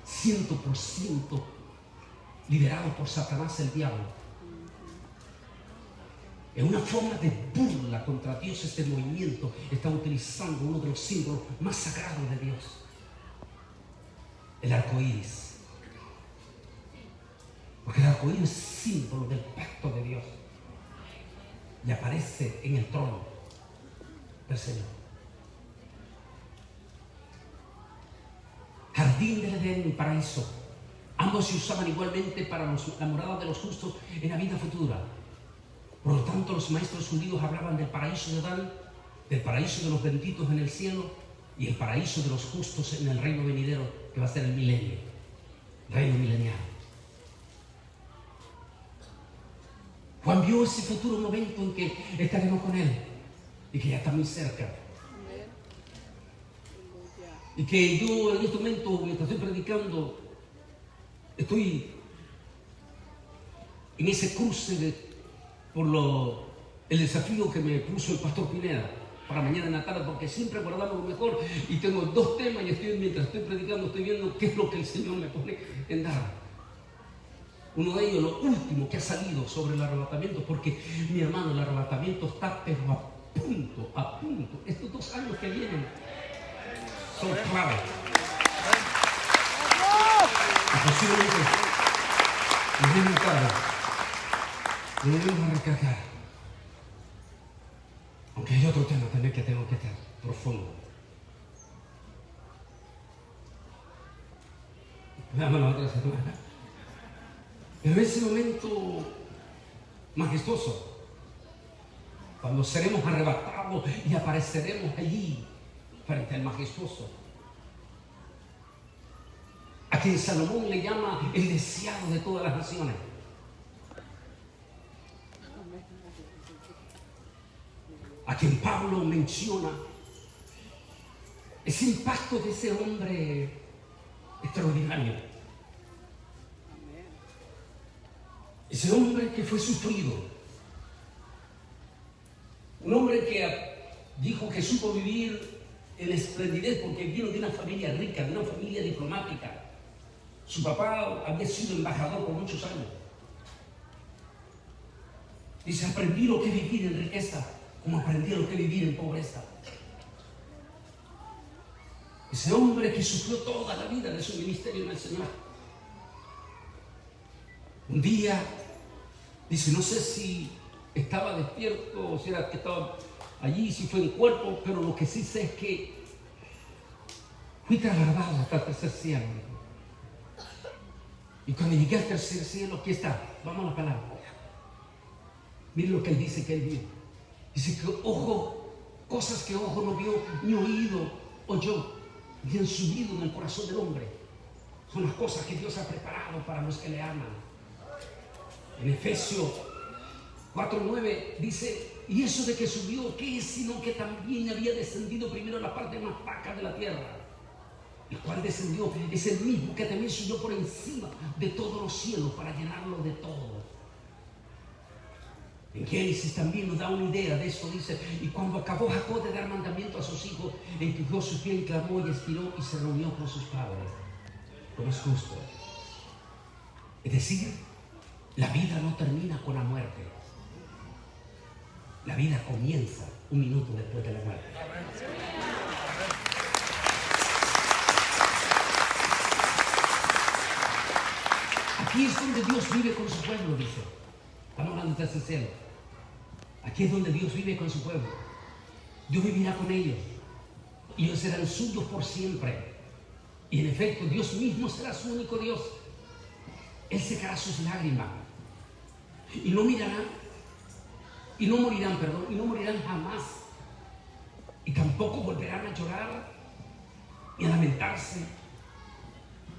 100% liderado por Satanás el diablo. En una forma de burla contra Dios, este movimiento está utilizando uno de los símbolos más sagrados de Dios, el arco iris. Porque el arco iris es símbolo del pacto de Dios y aparece en el trono del Señor. Jardín del Edén y paraíso, ambos se usaban igualmente para la morada de los justos en la vida futura. Por lo tanto, los maestros judíos hablaban del paraíso de Adán, del paraíso de los benditos en el cielo y el paraíso de los justos en el reino venidero, que va a ser el milenio, el reino milenial. Juan vio ese futuro momento en que estaremos con Él y que ya está muy cerca. Y que yo en este momento, mientras estoy predicando, estoy en ese cruce por el desafío que me puso el pastor Pineda para mañana en la tarde, porque siempre guardamos lo mejor y tengo dos temas y mientras estoy predicando estoy viendo qué es lo que el Señor me pone en dar. Uno de ellos, lo último que ha salido sobre el arrebatamiento, porque mi hermano, el arrebatamiento está pero a punto. Estos 2 años que vienen son clave. Y posiblemente nos demos tarde, nos debemos recargar. Aunque hay otro tema también que tengo que estar profundo. Veamos la otra semana. Pero ese momento majestuoso, cuando seremos arrebatados y apareceremos allí frente al majestuoso, a quien Salomón le llama el deseado de todas las naciones. A quien Pablo menciona ese impacto de ese hombre extraordinario. Ese hombre que fue sufrido. Un hombre que dijo que supo vivir en esplendidez porque vino de una familia rica, de una familia diplomática. Su papá había sido embajador por muchos años. Dice, aprendí lo que es vivir en riqueza, como aprendí lo que es vivir en pobreza. Ese hombre que sufrió toda la vida de su ministerio en el Señor. Un día, dice, no sé si estaba despierto o si era que estaba allí, si fue en cuerpo, pero lo que sí sé es que fui trasladado hasta el tercer cielo. Y cuando llegué al tercer cielo, aquí está, vamos a la palabra. Miren lo que él dice que él vio. Dice que cosas que ojo no vio, ni oído oyó, ni han subido en el corazón del hombre. Son las cosas que Dios ha preparado para los que le aman. En Efesios 4:9 dice, y eso de que subió, ¿qué es? Sino que también había descendido primero a la parte más baja de la tierra. El cual descendió es el mismo que también subió por encima de todos los cielos para llenarlo de todo. En Génesis también nos da una idea de esto, dice, y cuando acabó Jacob de dar mandamiento a sus hijos, empujó sus pies y clamó y expiró y se reunió con sus padres. Como es justo. Es decir, la vida no termina con la muerte. La vida comienza un minuto después de la muerte. Aquí es donde Dios vive con su pueblo, dice. Estamos hablando de tercer cielo. Aquí es donde Dios vive con su pueblo. Dios vivirá con ellos. Y ellos serán suyos por siempre. Y en efecto, Dios mismo será su único Dios. Él secará sus lágrimas y no mirarán, y no morirán, perdón, y no morirán jamás. Y tampoco volverán a llorar ni a lamentarse,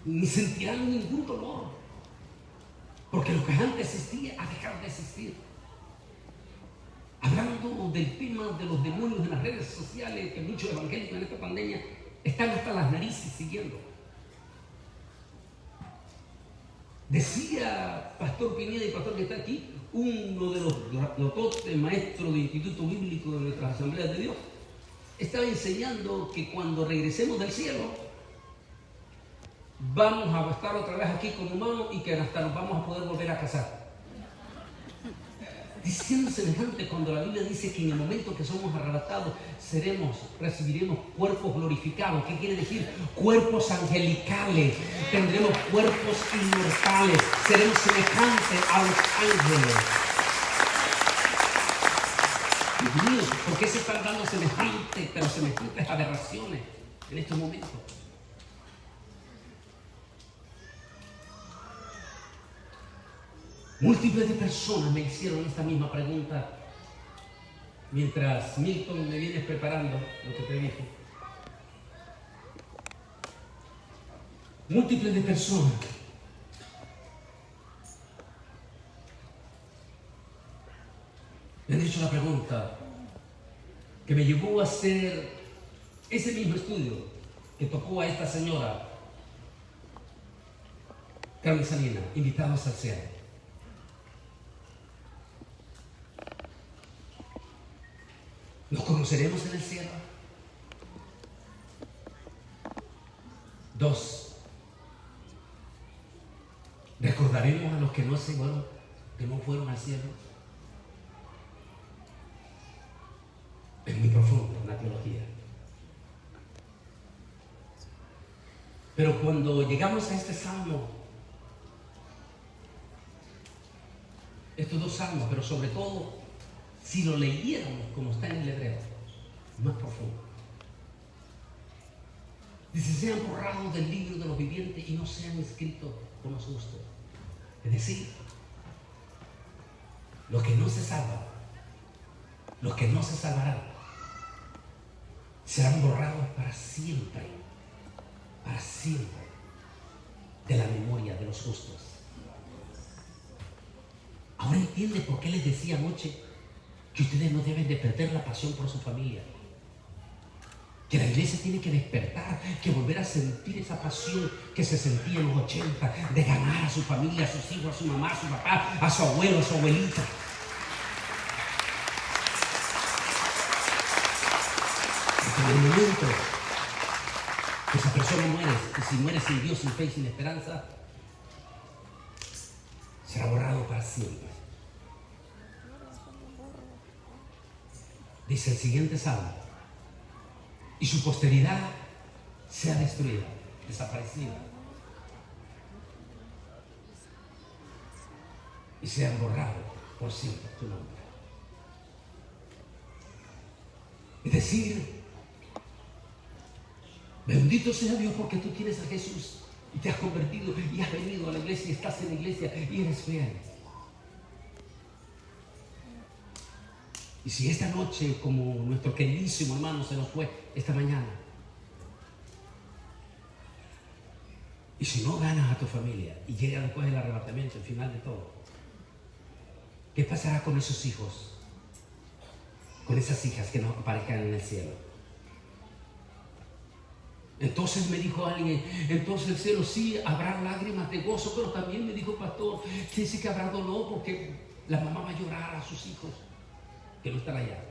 ni sentirán ningún dolor, porque lo que antes existía ha dejado de existir. Hablando del tema de los demonios en las redes sociales, que muchos evangélicos en esta pandemia están hasta las narices siguiendo. Decía Pastor Pineda y Pastor que está aquí, uno de los locotes maestros de Instituto Bíblico de nuestras Asambleas de Dios, estaba enseñando que cuando regresemos del cielo vamos a estar otra vez aquí como humanos y que hasta nos vamos a poder volver a casar. Diciendo semejante cuando la Biblia dice que en el momento que somos arrebatados recibiremos cuerpos glorificados. ¿Qué quiere decir? Cuerpos angelicales. Tendremos cuerpos inmortales. Seremos semejantes a los ángeles. Dios mío, ¿por qué se están dando semejantes aberraciones en estos momentos? Múltiples de personas me hicieron esta misma pregunta mientras Milton me viene preparando lo que te dije. Múltiples de personas me han hecho la pregunta que me llevó a hacer ese mismo estudio que tocó a esta señora Carmen Salinas, Invitados al Cielo. ¿Nos conoceremos en el cielo? 2. ¿Recordaremos a los que no fueron al cielo? Es muy profundo en la teología. Pero cuando llegamos a este salmo, estos 2 salmos, pero sobre todo, si lo leyéramos como está en el hebreo, más profundo. Dice, sean borrados del libro de los vivientes y no sean escritos con los justos. Es decir, los que no se salvan, los que no se salvarán, serán borrados para siempre, de la memoria de los justos. Ahora entiende por qué les decía anoche que ustedes no deben de perder la pasión por su familia. Que la iglesia tiene que despertar, que volver a sentir esa pasión que se sentía en los 80, de ganar a su familia, a sus hijos, a su mamá, a su papá, a su abuelo, a su abuelita. Porque en el momento que esa persona muere, y si muere sin Dios, sin fe y sin esperanza, será borrado para siempre. Dice el siguiente salmo, y su posteridad sea destruida, desaparecida, y sean borrados por siempre tu nombre. Es decir, bendito sea Dios porque tú tienes a Jesús y te has convertido y has venido a la iglesia y estás en la iglesia y eres fiel. Y si esta noche, como nuestro queridísimo hermano se nos fue esta mañana, y si no ganas a tu familia y llega después del arrebatamiento, el final de todo, ¿qué pasará con esos hijos, con esas hijas que no aparezcan en el cielo? Entonces me dijo alguien, entonces el cielo sí habrá lágrimas de gozo, pero también me dijo pastor, que sí que habrá dolor porque la mamá va a llorar a sus hijos que no están allá.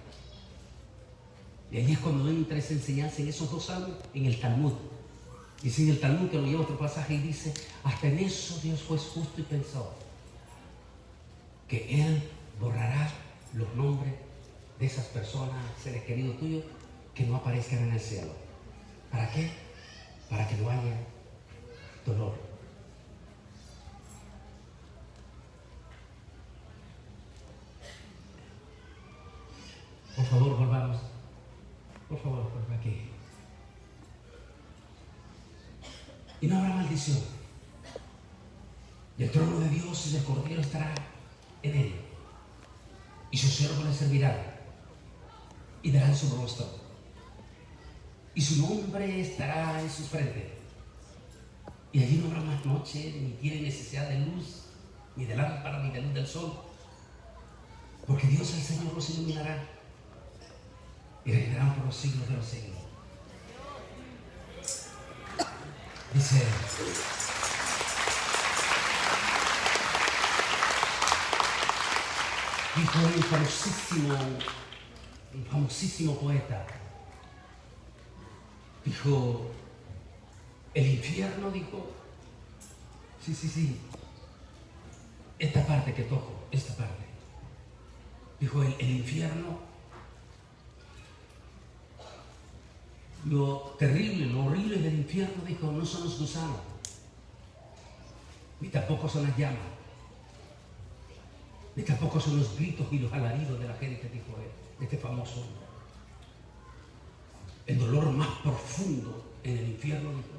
Y ahí es cuando entra esa enseñanza en esos 2 salmos, en el Talmud. Dice en el Talmud, que lo lleva otro pasaje y dice, hasta en eso Dios fue justo y pensó que Él borrará los nombres de esas personas, seres queridos tuyos, que no aparezcan en el cielo. ¿Para qué? Para que no haya dolor. Por favor, volvamos. Por favor, por aquí. Y no habrá maldición. Y el trono de Dios y del Cordero estará en él. Y sus siervos le servirán y darán su rostro. Y su nombre estará en sus frentes. Y allí no habrá más noche, ni tiene necesidad de luz, ni de lámpara, ni de luz del sol. Porque Dios el Señor los iluminará y reinarán por los siglos de los siglos. Dice: dijo un famosísimo poeta, dijo: el infierno, dijo, sí, esta parte que toco, esta parte, dijo, el infierno, lo terrible, lo horrible del infierno, dijo, no son los gusanos, ni tampoco son las llamas, ni tampoco son los gritos y los alaridos de la gente, dijo este famoso hombre. El dolor más profundo en el infierno, dijo,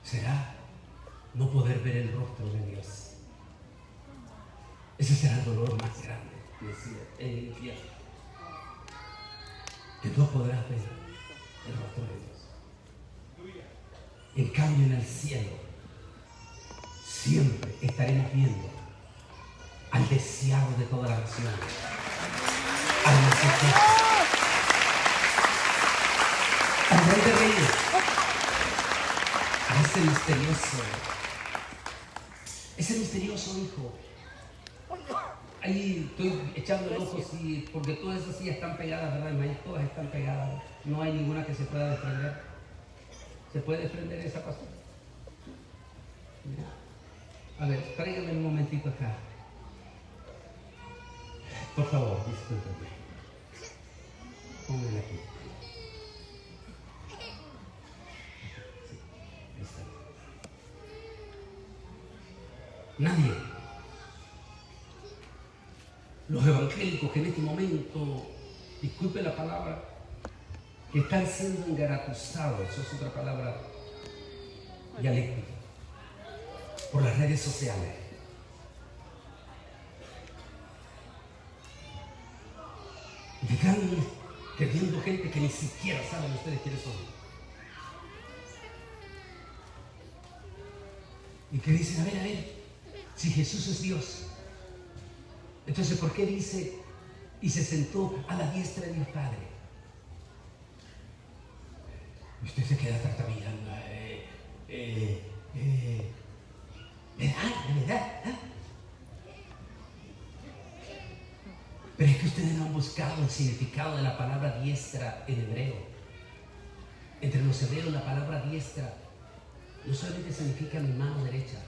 será no poder ver el rostro de Dios. Ese será el dolor más grande, decía, en el infierno. Que no podrás ver el rostro de Dios. En cambio, en el cielo, siempre estaremos viendo al deseado de toda la nación, al mensajero, al Rey de Reyes, a ese misterioso hijo. Ahí estoy echando el ojo, sí, porque todas esas sillas están pegadas, ¿verdad, hermano? Todas están pegadas. No hay ninguna que se pueda desprender. ¿Se puede desprender esa pastora? A ver, tráigame un momentito acá. Por favor, discúlpenme. Pónganla aquí. Sí, está bien. Nadie. Los evangélicos que en este momento, disculpe la palabra, que están siendo engaratusados, eso es otra palabra dialéctica, por las redes sociales. Y están teniendo gente que ni siquiera saben ustedes quiénes son. Y que dicen, a ver, si Jesús es Dios, entonces, ¿por qué dice, y se sentó a la diestra de Dios Padre? Y usted se queda tartamudeando. ¿Verdad? Pero es que ustedes no han buscado el significado de la palabra diestra en hebreo. Entre los hebreos, la palabra diestra no solamente significa mi mano derecha.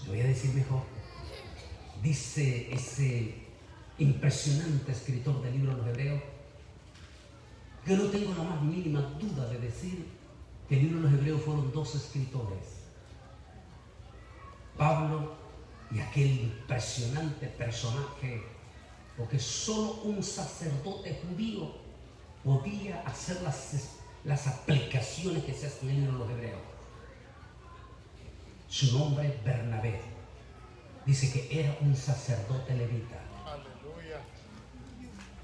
Lo voy a decir mejor. Dice ese impresionante escritor del libro de los Hebreos, que no tengo la más mínima duda de decir que el libro de los Hebreos fueron dos escritores, Pablo y aquel impresionante personaje, porque solo un sacerdote judío podía hacer las aplicaciones que se hacen en el libro de los Hebreos. Su nombre es Bernabé. Dice que era un sacerdote levita. Aleluya.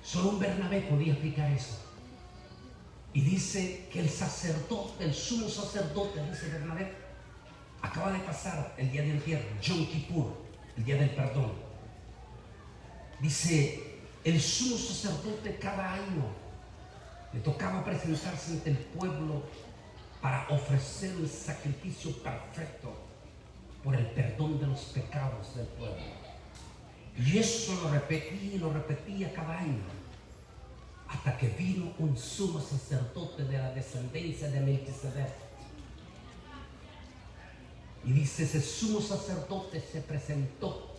Solo un Bernabé podía explicar eso. Y dice que el sacerdote, el sumo sacerdote, dice Bernabé, acaba de pasar el día de ayer, Yom Kippur, el día del perdón. Dice, el sumo sacerdote cada año le tocaba presentarse ante el pueblo para ofrecer un sacrificio perfecto por el perdón de los pecados del pueblo. Y eso lo repetía cada año, hasta que vino un sumo sacerdote de la descendencia de Melquisedec. Y dice, ese sumo sacerdote se presentó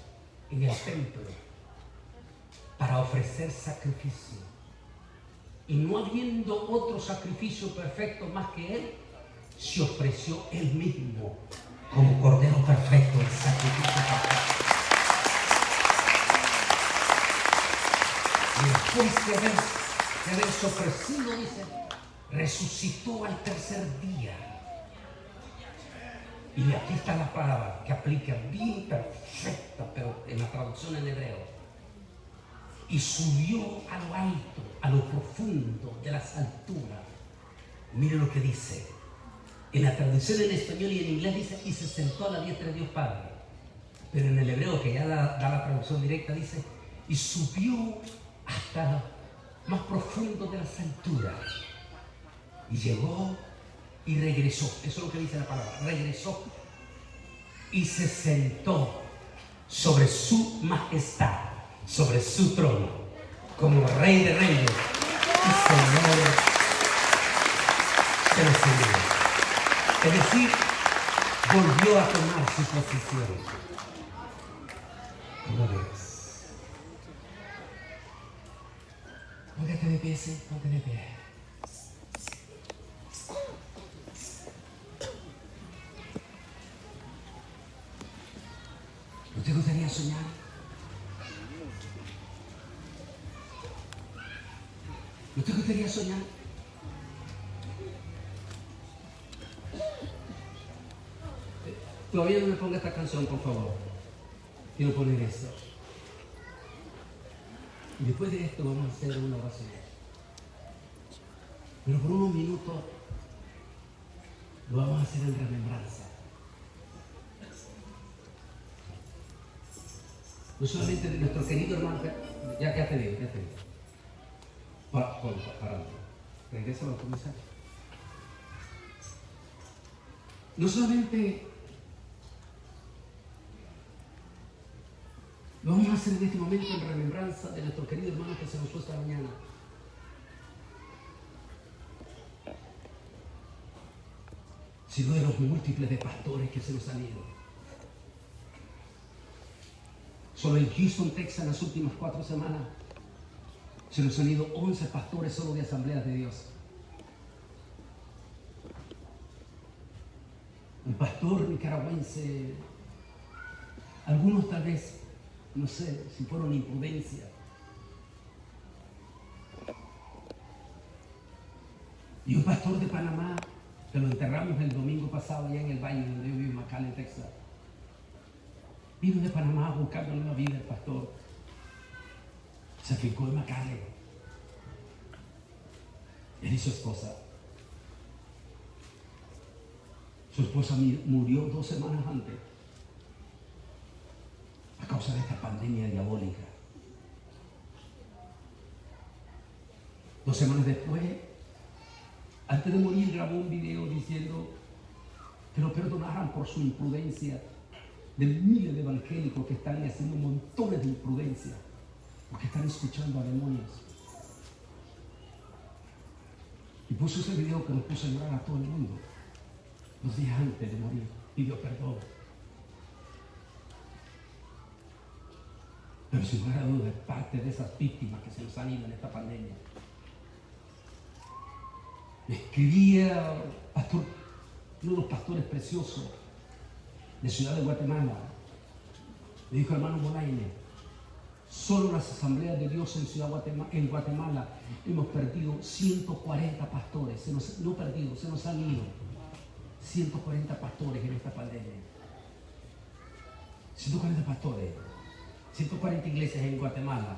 en el templo para ofrecer sacrificio. Y no habiendo otro sacrificio perfecto más que él, se ofreció él mismo como cordero perfecto, el sacrificio perfecto. Y después de haberse ofrecido, dice, resucitó al tercer día. Y aquí está la palabra que aplica bien perfecta, pero en la traducción en hebreo. Y subió a lo alto, a lo profundo de las alturas. Mire lo que dice. En la traducción en español y en inglés dice, y se sentó a la diestra de Dios Padre. Pero en el hebreo, que ya da la traducción directa, dice, y subió hasta lo más profundo de las alturas. Y llegó y regresó. Eso es lo que dice la palabra. Regresó y se sentó sobre su majestad, sobre su trono, como Rey de Reyes y Señor de los señores. Es decir, volvió a tomar su posición. ¿Cómo ves? Póngate de pie, sí, póngate de pie. ¿No te gustaría soñar? ¿No te gustaría soñar? Todavía no me ponga esta canción, por favor. Quiero poner esto. Y después de esto vamos a hacer una oración. Pero por unos minutos lo vamos a hacer en remembranza. No solamente de nuestro querido hermano, ya te digo. Para. Regresa a comenzar. No solamente lo vamos a hacer en este momento en remembranza de nuestro querido hermano que se nos fue esta mañana. Sino de los múltiples de pastores que se nos han ido. Solo en Houston, Texas, en las últimas 4 semanas, se nos han ido 11 pastores solo de Asambleas de Dios. Un pastor nicaragüense, algunos tal vez, no sé si fueron imprudencia. Y un pastor de Panamá, que lo enterramos el domingo pasado allá en el valle donde yo vivo, en McAllen, Texas. Vino de Panamá buscando una vida el pastor. Se afincó en McAllen. Él y su esposa. Su esposa murió 2 semanas antes a causa de esta pandemia diabólica. 2 semanas después, antes de morir, grabó un video diciendo que lo perdonaran por su imprudencia, de miles de evangélicos que están haciendo montones de imprudencia porque están escuchando a demonios. Y puso ese video que nos puso a llorar a todo el mundo. 2 días antes de morir, pidió perdón. Pero sin lugar a dudas, parte de esas víctimas que se nos han ido en esta pandemia. Me escribía uno de los pastores preciosos de Ciudad de Guatemala. Me dijo: hermano Bolaine, solo las asambleas de Dios en Guatemala hemos perdido 140 pastores. Se nos han ido 140 pastores en esta pandemia. 140 pastores, 140 iglesias en Guatemala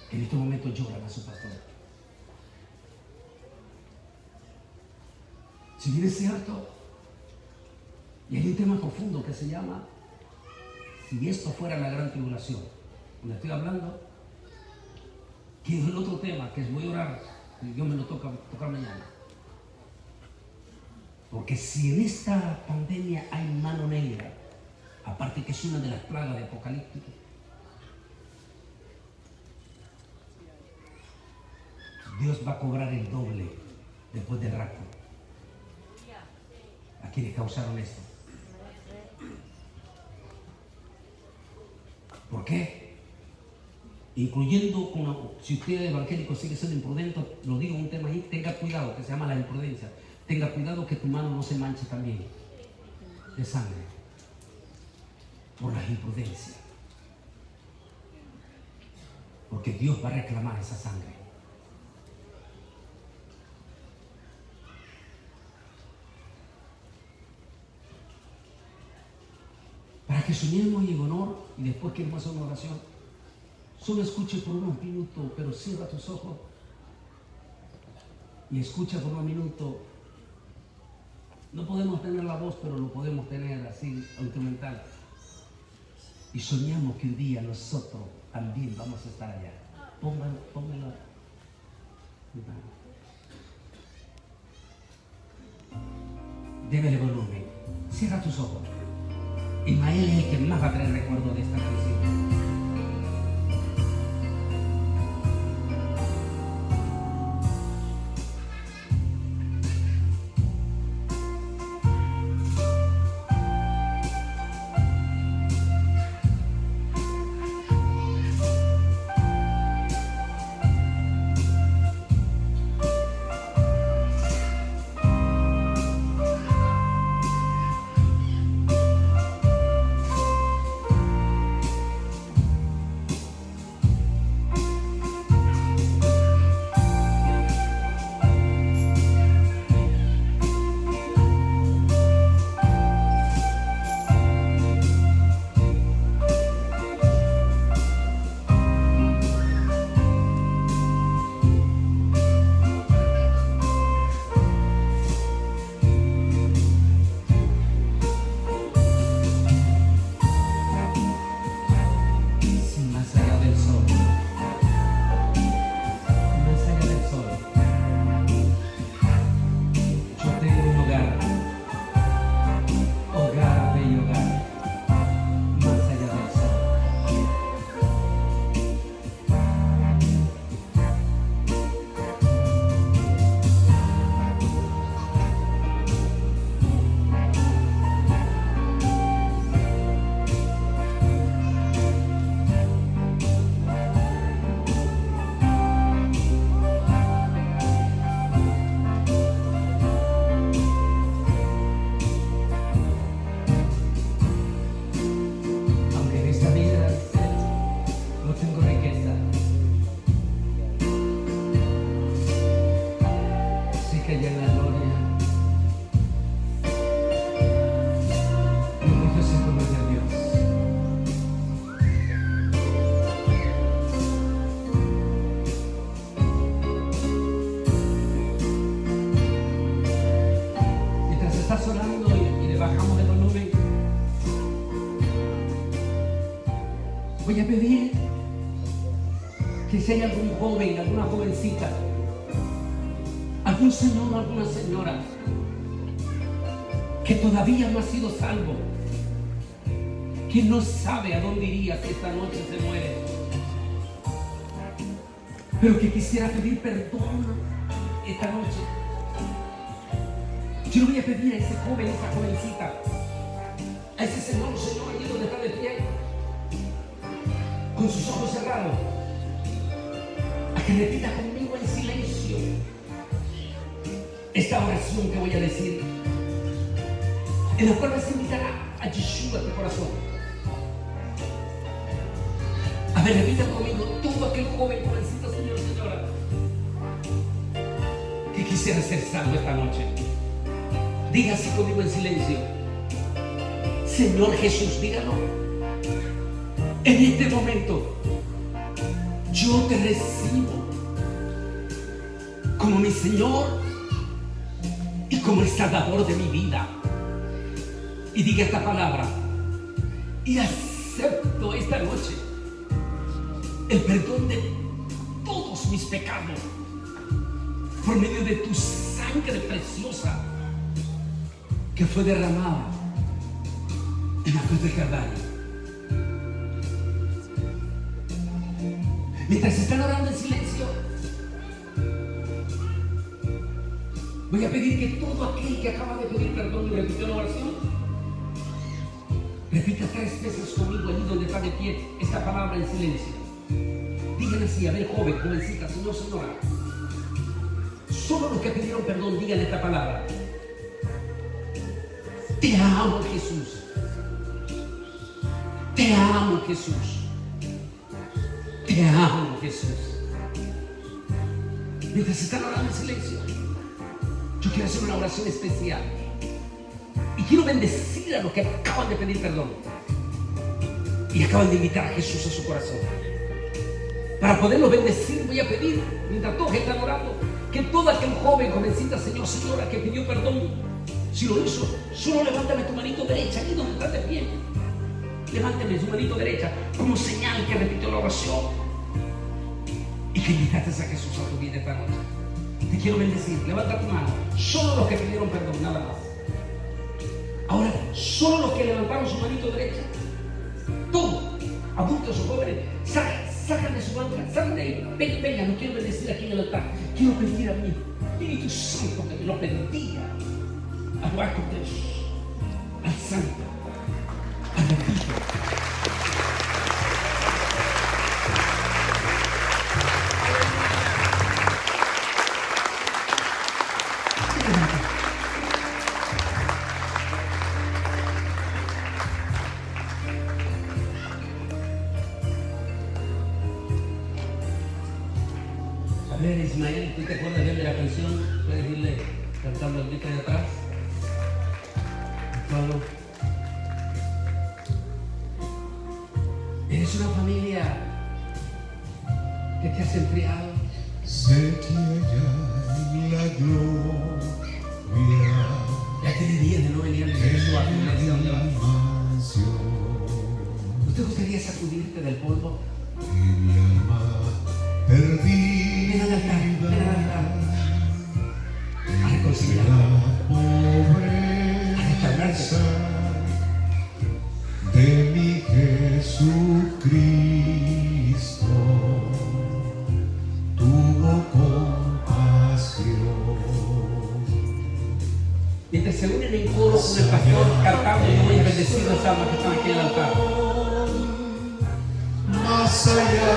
que en este momento lloran a su pastor. Si bien es cierto, y hay un tema profundo que se llama, si esto fuera la gran tribulación, donde estoy hablando, que es el otro tema que voy a orar, y Dios me lo toca mañana. Porque si en esta pandemia hay mano negra, aparte que es una de las plagas de Apocalipsis, Dios va a cobrar el doble después del rapto a quienes causaron esto. ¿Por qué? Incluyendo, si usted evangélico sigue siendo imprudente, lo digo un tema ahí, tenga cuidado, que se llama la imprudencia. Tenga cuidado que tu mano no se manche también de sangre por las imprudencias. Porque Dios va a reclamar esa sangre. para que soñemos en honor y después queremos hacer una oración. Solo escuche por unos minutos, pero cierra tus ojos y escucha por unos minutos. No podemos tener la voz, pero lo podemos tener así, instrumental. Y soñamos que un día nosotros también vamos a estar allá. Póngalo. Débele volumen. Cierra tus ojos. Ismael es el que más va a tener recuerdo de esta canción. Voy a pedir que si hay algún joven, alguna jovencita, algún señor o alguna señora que todavía no ha sido salvo, que no sabe a dónde iría si esta noche se muere, pero que quisiera pedir perdón esta noche. Yo le voy a pedir a ese joven, a esa jovencita, a ese señor o señora allí donde está de pie, con sus ojos cerrados, a que repita conmigo en silencio esta oración que voy a decir, en la cual vas a invitar a Yeshua a tu corazón. A ver, repita conmigo, todo aquel joven, jovencito, señor, señora, que quisiera ser salvo esta noche. Diga así conmigo en silencio: Señor Jesús, dígalo. En este momento, yo te recibo como mi Señor y como el Salvador de mi vida. Y diga esta palabra: y acepto esta noche el perdón de todos mis pecados por medio de tu sangre preciosa que fue derramada en la cruz del Calvario. Mientras están orando en silencio, voy a pedir que todo aquel que acaba de pedir perdón y repitió la oración, repita 3 veces conmigo allí donde está de pie esta palabra en silencio. Digan así: a ver, joven, jovencita, señor, señora, solo los que pidieron perdón digan esta palabra: te amo, Jesús. Te amo, Jesús. Te amo, Jesús. Mientras están orando en silencio, yo quiero hacer una oración especial y quiero bendecir a los que acaban de pedir perdón. y acaban de invitar a Jesús a su corazón. Para poderlo bendecir, voy a pedir, mientras todos están orando, que todo aquel joven, jovencita, señor, señora, que pidió perdón, si lo hizo, solo levántame tu manito derecha, aquí donde estás de pie. Levántame su manito derecha como señal que repitió la oración y que invitaste a Jesús a tu vida esta noche. Te quiero bendecir, levanta tu mano. Solo los que pidieron perdón, nada más. Ahora, solo los que levantaron su manito derecha, todos, adultos o jóvenes, sacan de su banca, salgan de ahí. Venga, no quiero bendecir aquí en el altar. Quiero pedir a mí, Espíritu Santo, que lo bendiga al Bajo Dios, al Santo, al Bendito. A ver, Ismael, ¿tú te acuerdas bien de la canción? Puedes irle cantando el grito de atrás. Pablo. Eres una familia que te has enfriado. Se te halla en la gloria. Ya tiene días de no venir a la iglesia o a la iglesia donde vas. ¿No te gustaría sacudirte del polvo? Y mi alma perdida. Ven al altar, ven al altar. A reconciliarte, a restaurarte. De mi Jesucristo tuvo compasión. Mientras se unen en coro con el pastor cantando, yo voy a bendecir las almas que están aquí en el altar. Más allá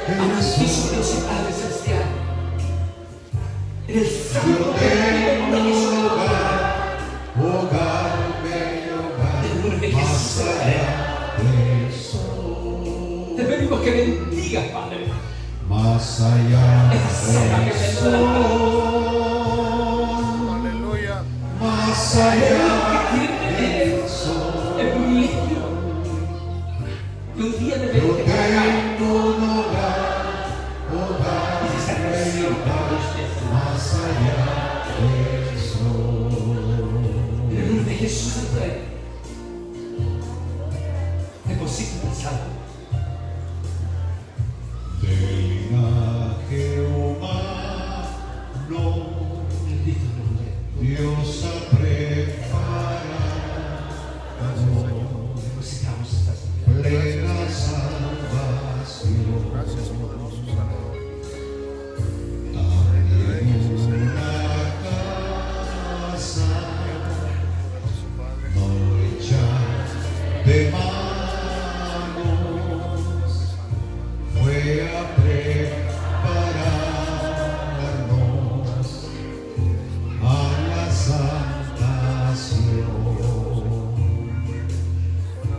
Amantísimo Dios y Padre Celestial, en el santo yo tengo nombre de Jesús, hogar, bello hogar, en el nombre de más Jesús, allá del sol, te pedimos que bendigas, Padre, más allá esa alma que del se nos sol, Aleluya. más allá que quiere tener sol. el privilegio de un día de Yo verte para acá tengo un hogar, hogar, y esa canción para ustedes. más allá del sol. En el nombre de Jesús, deposita el salvo. Del linaje humano, Bendito nombre. Dios ha preparado Depositamos esta semilla. plena salvación. Gracias, poderoso Salvador. También una casa Padre. no hecha de manos fue a prepararnos a la salvación,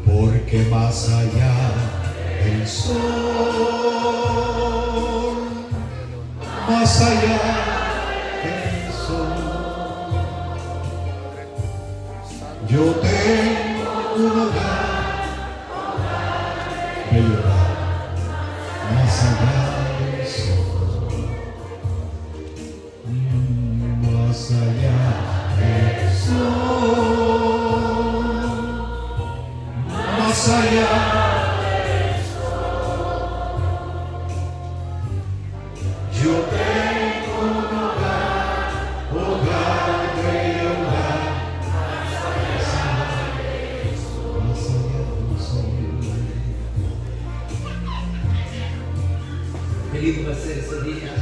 porque más allá del sol, más allá del sol, yo tengo un hogar, bello hogar, más allá del sol, más allá del sol, más allá. Yo tengo un hogar, hogar, bello hogar, más allá del sol. Qué lindo va a ser ese día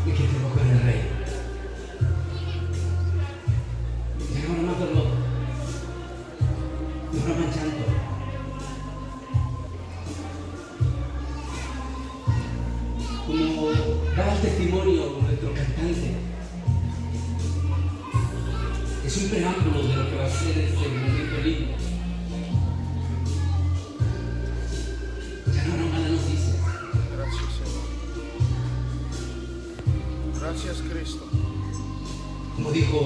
de que te con el Rey. Llegamos nomás dolor, no más llanto. Como daba el testimonio nuestro cantante, es un preámbulo de lo que va a ser este momento lindo. Ya no habrá mala noticia. Gracias, Señor. Gracias, Cristo. Como dijo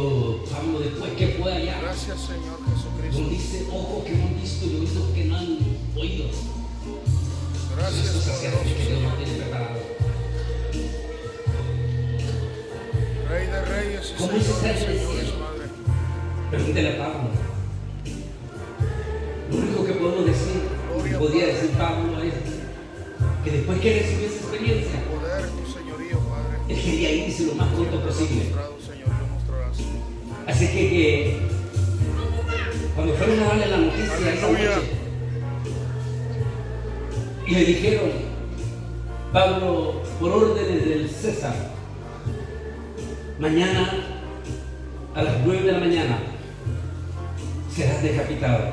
Pablo después, ¿qué fue allá? Gracias, Señor Como Jesucristo. dice, ojo que no han visto y oídos que no han oído. Gracias, Esas cosas que hace que Dios poderoso no Señor. tiene preparado. Rey de reyes y ¿Cómo Señor es de estar en el señores, cielo? Padre. Pregúntele a Pablo. Lo único que podemos decir, Gloria, podía Padre. decir Pablo, es que después que recibió esa experiencia, Poder en tu señorío, Padre. él quería irse lo más pronto Lo has posible. mostrado, Señor, y lo mostrarás. Así que cuando fueron a darle la noticia esa Aleluya. noche y le dijeron, Pablo, por órdenes del César, mañana a las 9 de la mañana serás decapitado.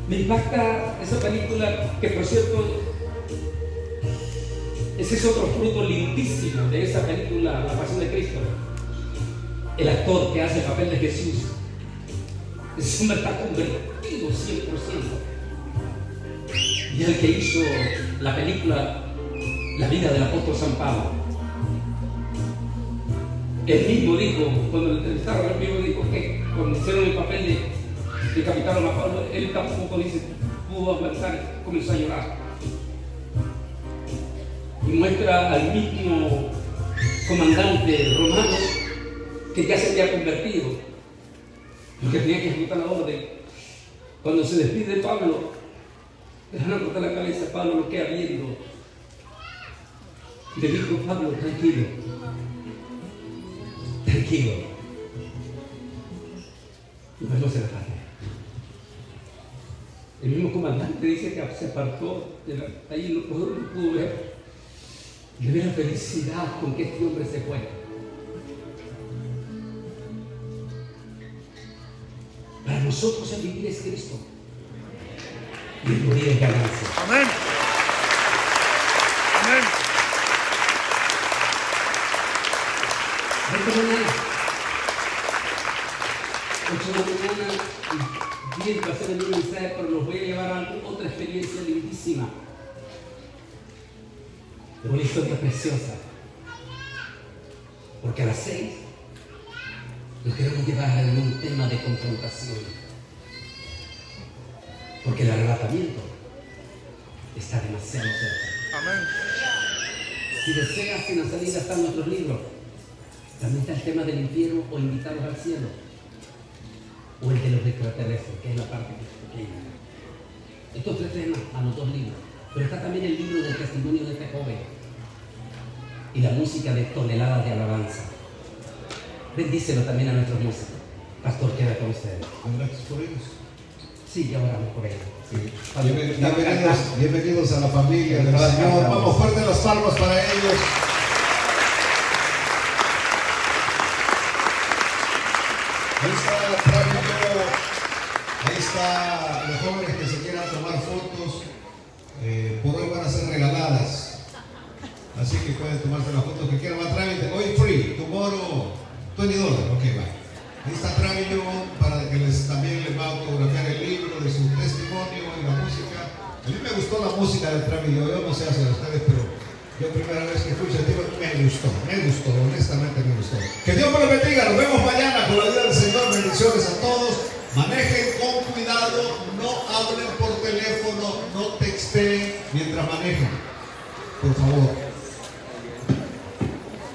Me impacta esa película, que por cierto, ese es otro fruto lindísimo de esa película, La Pasión de Cristo. El actor que hace el papel de Jesús, ese hombre está convertido 100%. Y el que hizo la película La vida del apóstol San Pablo, él mismo dijo, cuando estaba en vivo, dijo que cuando hicieron el papel de capitán a Pablo, él tampoco dice, pudo aguantar, comenzó a llorar. Y muestra al mismo comandante romano que ya se había convertido, porque tenía que ejecutar la orden. Cuando se despide de Pablo, le van a cortar la cabeza, Pablo lo queda viendo. Y le dijo, Pablo, tranquilo, tranquilo. Y luego se la parte. El mismo comandante dice que se apartó, ahí no pudo ver. Y ve la felicidad con que este hombre se fue. Para nosotros el vivir es Cristo y el morir es ganancia. Amén. Amén. Esta mañana, 8 de la mañana, y 10 va a ser el mismo mensaje, pero los voy a llevar a otra experiencia lindísima. Una historia preciosa. Porque a las 6 nos queremos llevar en un tema de confrontación. Porque el arrebatamiento está demasiado cerca. Amén. Si deseas que en la salida están nuestros libros, también está el tema del infierno o invitados al cielo. O el de los extraterrestres, que es la parte pequeña. Estos 3 temas a los 2 libros. Pero está también el libro del testimonio de este joven y la música de toneladas de alabanza. Bendícelo también a nuestros músicos. Pastor, queda con ustedes. Gracias por ellos. Sí, ya oramos por ellos. Sí. Bienvenidos a la familia del Señor. Vamos, fuerte las palmas para ellos. Ahí está tráfico, ahí está los jóvenes que se quieran tomar fotos. Por hoy van a ser regaladas. Así que pueden tomarse las fotos que quieran. Va trámite. Hoy free, tomorrow $20. Ok, va. Ahí está trámite para que también les va a autografiar el libro de su testimonio y la música. A mí me gustó la música del trámite. Yo no sé hacia ustedes, pero yo primera vez que escucho el tema me gustó, honestamente me gustó. Que Dios me lo bendiga. Nos vemos mañana con la ayuda del Señor. Bendiciones a todos. Manejen con cuidado, no hablen por teléfono, no texten mientras manejen. Por favor.